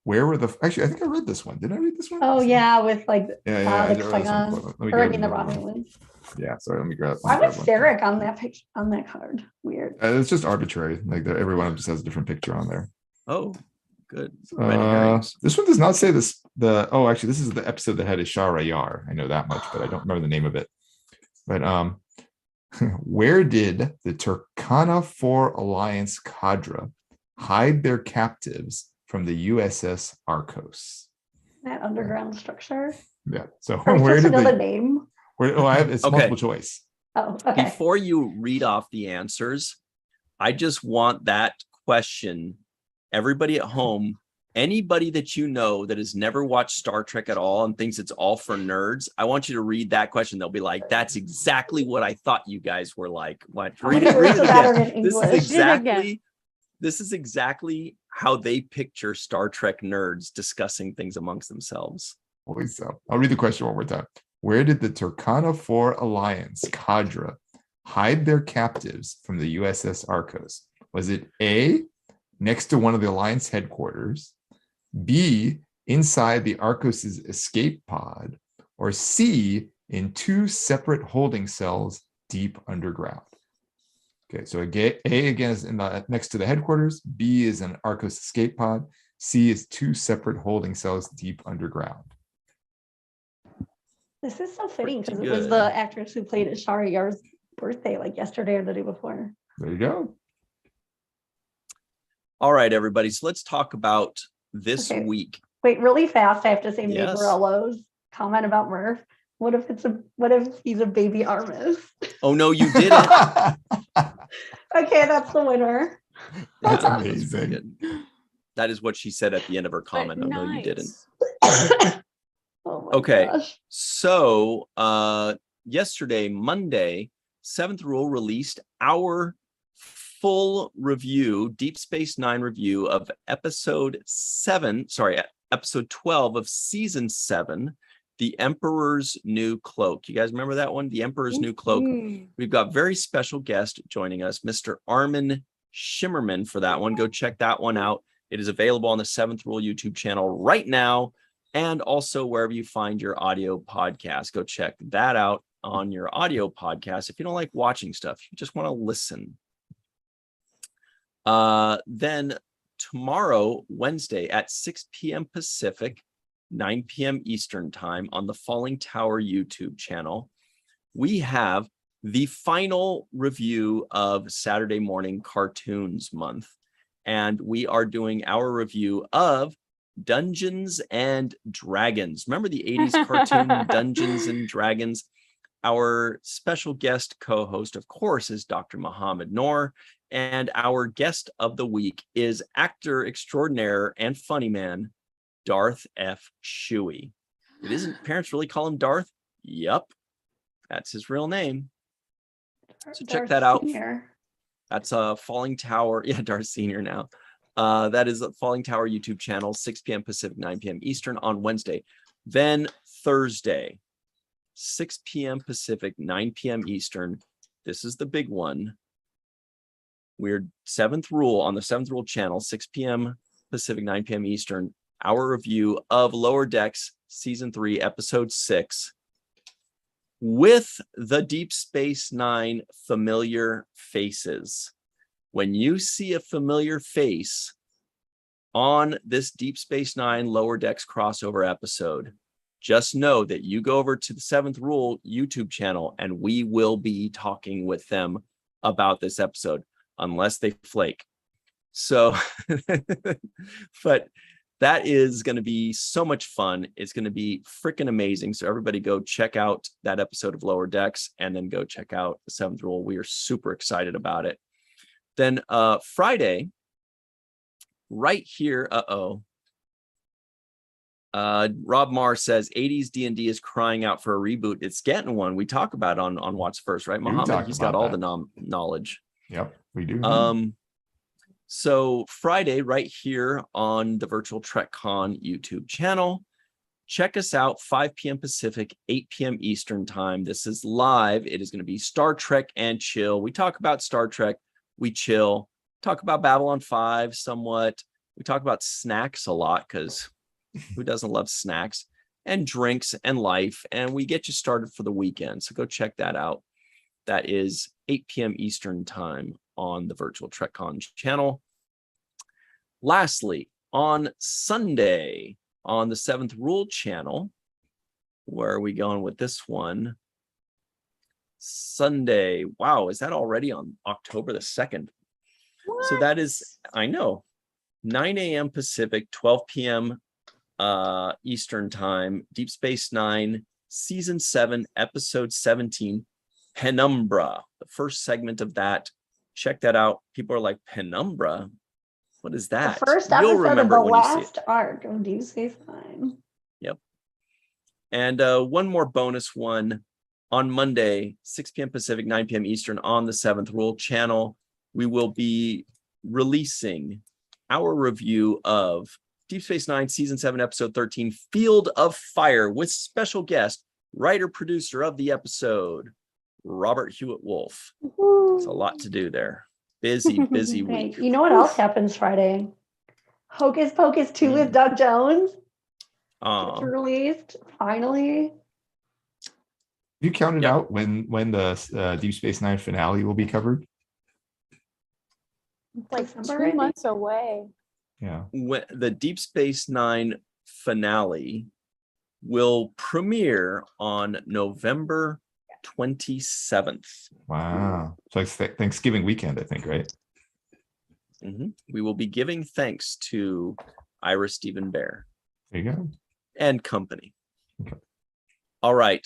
Where were the actually I think I read this one. Did I read this one? Oh yeah, with like Yeah, the I did read this one. Klingons. Let me Or I grab mean the another one. Romulans. Yeah, sorry, let me grab. Why let me was grab one. Sarek on that picture on that card? Weird. It's just arbitrary. Like every one of them just has a different picture on there. Oh, good. Red herrings. This one does not say this. Actually, this is the episode that had Ishara Yar. I know that much, but I don't remember the name of it. But where did the Turkana 4 Alliance cadre hide their captives from the USS Arcos? That underground structure. Yeah. So Are we where supposed did to know they? the name? It's Okay. multiple choice. Oh, okay. Before you read off the answers, I just want that question. Everybody at home, anybody that you know that has never watched Star Trek at all and thinks it's all for nerds, I want you to read that question. They'll be like, that's exactly what I thought you guys were like. What? Read it, read it again. This is exactly how they picture Star Trek nerds discussing things amongst themselves. Always so. I'll read the question one more time. Where did the Turkana 4 Alliance cadre hide their captives from the USS Arcos? Was it A, next to one of the Alliance headquarters, B, inside the Arcos's escape pod, or C, in 2 separate holding cells deep underground? Okay, so A again is next to the headquarters, B is an Arcos escape pod, C is 2 separate holding cells deep underground. This is so fitting because Pretty it was good. the actress who played Ishara Yar's birthday, like yesterday or the day before. There you go. All right, everybody. So let's talk about this Okay. week. Wait, really fast. I have to say Yes. Mabrello's comment about Murph. What if he's a baby Armis? Oh, no, you didn't. Okay, that's the winner. That's Yeah, amazing. pretty good. That is what she said at the end of her comment. Oh, no, you didn't. Oh my Okay. gosh. So yesterday, Monday, 7th Rule released our full review, Deep Space Nine review of episode 12 of season 7, The Emperor's New Cloak. You guys remember that one? The Emperor's New Cloak. Mhm. We've got very special guest joining us, Mr. Armin Shimmerman, for that one. Go check that one out. It is available on the 7th Rule YouTube channel right now, and also wherever you find your audio podcast. Go check that out on your audio podcast. If you don't like watching stuff, you just want to listen. Then tomorrow, Wednesday at 6 p.m. Pacific, 9 p.m. Eastern time on the Falling Tower YouTube channel, we have the final review of Saturday Morning Cartoons Month. And we are doing our review of Dungeons and Dragons. Remember the 80s cartoon Dungeons and Dragons? Our special guest co-host, of course, is Dr. Mohammed Noor. And our guest of the week is actor extraordinaire and funny man, Darth F. Shuey. It isn't, parents really call him Darth? Yup. That's his real name. So check Darth that out. Senior. That's a Falling Tower. Yeah, Darth Senior now. That is a Falling Tower YouTube channel, 6 p.m. Pacific, 9 p.m. Eastern on Wednesday. Then Thursday, 6 p.m. Pacific, 9 p.m. Eastern. This is the big one. We're seventh rule on the seventh rule channel, 6 p.m. Pacific, 9 p.m. Eastern. Our review of Lower Decks Season 3, Episode 6, with the Deep Space Nine familiar faces. When you see a familiar face on this Deep Space Nine Lower Decks crossover episode, just know that you go over to the Seventh Rule YouTube channel and we will be talking with them about this episode, unless they flake. So, but that is going to be so much fun. It's going to be freaking amazing. So everybody go check out that episode of Lower Decks and then go check out the Seventh Rule. We are super excited about it. Then Friday, right here, Rob Marr says 80s D&D is crying out for a reboot. It's getting one. We talk about it on What's First, right, Muhammad? He's got all the knowledge. Yep, we do. So Friday, right here on the Virtual TrekCon YouTube channel, check us out, 5 p.m. Pacific, 8 p.m. Eastern time. This is live. It is going to be Star Trek and chill. We talk about Star Trek, we chill, talk about Babylon 5 somewhat. We talk about snacks a lot because who doesn't love snacks, and drinks and life, and we get you started for the weekend. So go check that out. That is 8 p.m. Eastern time on the Virtual TrekCon channel. Lastly, on Sunday on the Seventh Rule channel, where are we going with this one? Sunday. Wow, is that already on October the 2nd? What? So that is, I know, 9 a.m. Pacific, 12 p.m. Eastern time, Deep Space Nine, Season 7, Episode 17, Penumbra, the first segment of that. Check that out. People are like, Penumbra? What is that? The first episode of the last arc of Deep Space Nine. Yep. And one more bonus one on Monday, 6 p.m. Pacific, 9 p.m. Eastern on the Seventh Rule channel. We will be releasing our review of Deep Space Nine, Season 7, Episode 13, Field of Fire, with special guest, writer-producer of the episode, Robert Hewitt Wolf. It's a lot to do there. Busy week. You know what else happens Friday? Hocus Pocus 2 with Doug Jones. It's released, finally. You counted out when the Deep Space Nine finale will be covered? Like 2 months away. Yeah. When the Deep Space Nine finale will premiere on November 27th. Wow. So it's Thanksgiving weekend, I think, right? We will be giving thanks to Ira Stephen Bear. There you go. And company. Okay. All right.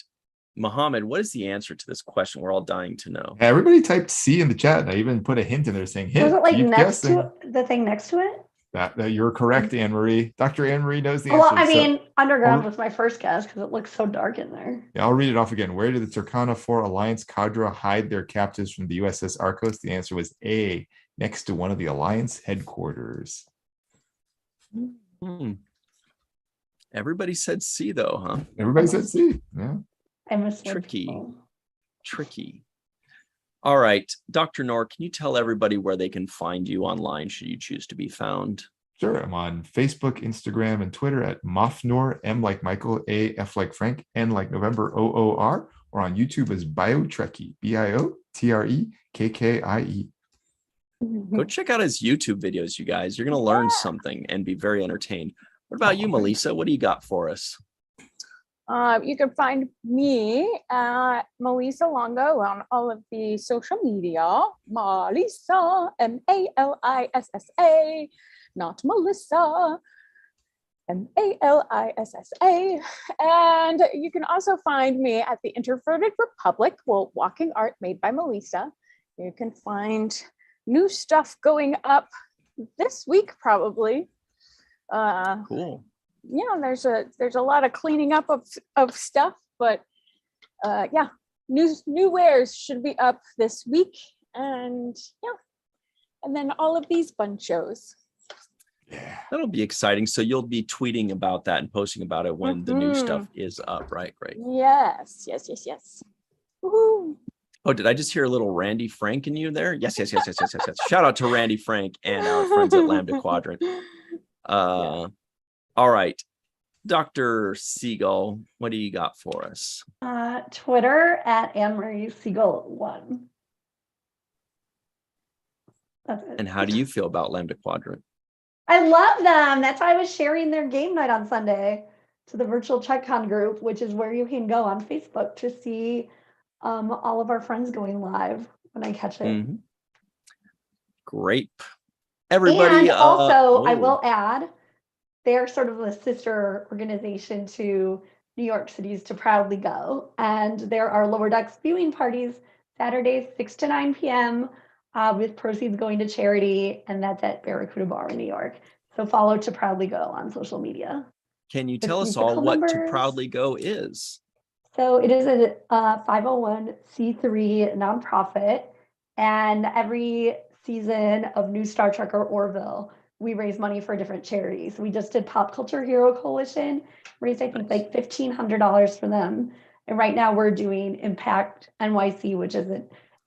Muhammad, what is the answer to this question? We're all dying to know. Everybody typed C in the chat. And I even put a hint in there saying hint. Was it like next to the thing next to it? That you're correct, Anne-Marie. Dr. Anne-Marie knows the answer. Well, I mean, underground was my first guess because it looks so dark in there. Yeah, I'll read it off again. Where did the Turkana 4 Alliance cadre hide their captives from the USS Arcos? The answer was A, next to one of the Alliance headquarters. Everybody said C, though, huh? Everybody said C. Yeah. I must Tricky. All right, Dr. Noor, can you tell everybody where they can find you online should you choose to be found? Sure. I'm on Facebook, Instagram, and Twitter at Mofnor, M like Michael, A, F like Frank, N like November, OOR, or on YouTube as BioTrekkie, BIOTREKKIE. Go check out his YouTube videos, you guys. You're going to learn something and be very entertained. What about you, Melissa? What do you got for us? You can find me at Melissa Longo on all of the social media. Melissa, Malissa, not Melissa, Malissa. And you can also find me at the Introverted Republic, walking art made by Melissa. You can find new stuff going up this week, probably. Cool. Yeah, there's a lot of cleaning up of stuff, but yeah, new wares should be up this week, and yeah, and then all of these bunchos. Yeah. That'll be exciting. So you'll be tweeting about that and posting about it when the new stuff is up, right? Great. Yes. Woohoo. Oh, did I just hear a little Randy Frank in you there? Yes. Shout out to Randy Frank and our friends at Lambda Quadrant. All right. Dr. Siegel, what do you got for us? Twitter at Anne-Marie Siegel1. That's it. And how do you feel about Lambda Quadrant? I love them. That's why I was sharing their game night on Sunday to the virtual TrekCon group, which is where you can go on Facebook to see all of our friends going live when I catch it. Great. Everybody. And also, I will add, they're sort of a sister organization to New York City's To Proudly Go. And there are Lower Decks viewing parties Saturdays, 6 to 9 p.m. With proceeds going to charity. And that's at Barracuda Bar in New York. So follow To Proudly Go on social media. Can you tell us all what To Proudly Go is? So it is a 501c3 nonprofit. And every season of New Star Trek or Orville, we raise money for different charities. We just did Pop Culture Hero Coalition, raised I think like $1,500 for them. And right now we're doing Impact NYC, which is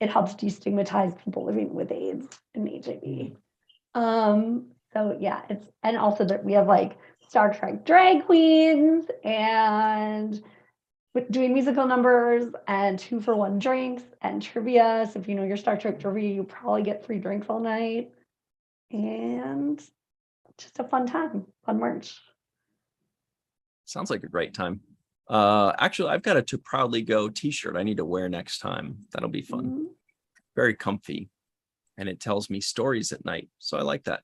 it helps destigmatize people living with AIDS and HIV. So yeah, and also that we have like Star Trek drag queens and doing musical numbers and 2-for-1 drinks and trivia. So if you know your Star Trek trivia, you probably get free drinks all night. And just a fun time, fun merch. Sounds like a great time. Actually, I've got a To Proudly Go t-shirt I need to wear next time. That'll be fun. Very comfy. And it tells me stories at night. So I like that.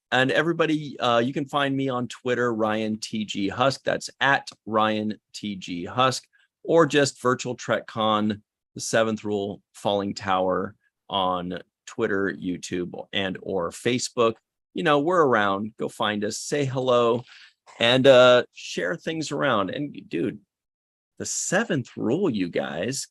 And everybody, you can find me on Twitter, Ryan TG Husk. That's at Ryan TG Husk, or just Virtual TrekCon, the 7th Rule Falling Tower on Twitter, YouTube, and or Facebook. You know, we're around. Go find us, say hello, and share things around. And dude, the 7th Rule, you guys.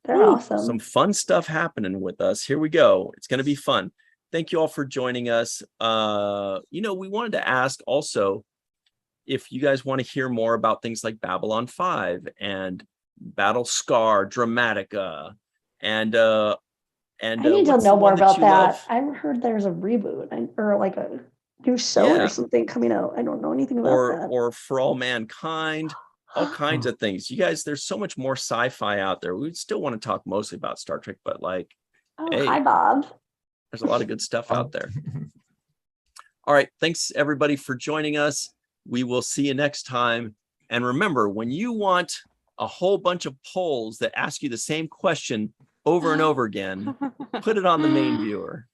They're awesome. Some fun stuff happening with us. Here we go. It's going to be fun. Thank you all for joining us. You know, we wanted to ask also if you guys want to hear more about things like Babylon 5 and Battle Scar, Dramatica, and I need to know more about that. I've heard there's a reboot or like a new show or something coming out. I don't know anything about that. Or For All Mankind, all kinds of things. You guys, there's so much more sci-fi out there. We still want to talk mostly about Star Trek, but like, hey, hi, Bob. There's a lot of good stuff out there. All right. Thanks, everybody, for joining us. We will see you next time. And remember, when you want a whole bunch of polls that ask you the same question over and over again, put it on the main viewer.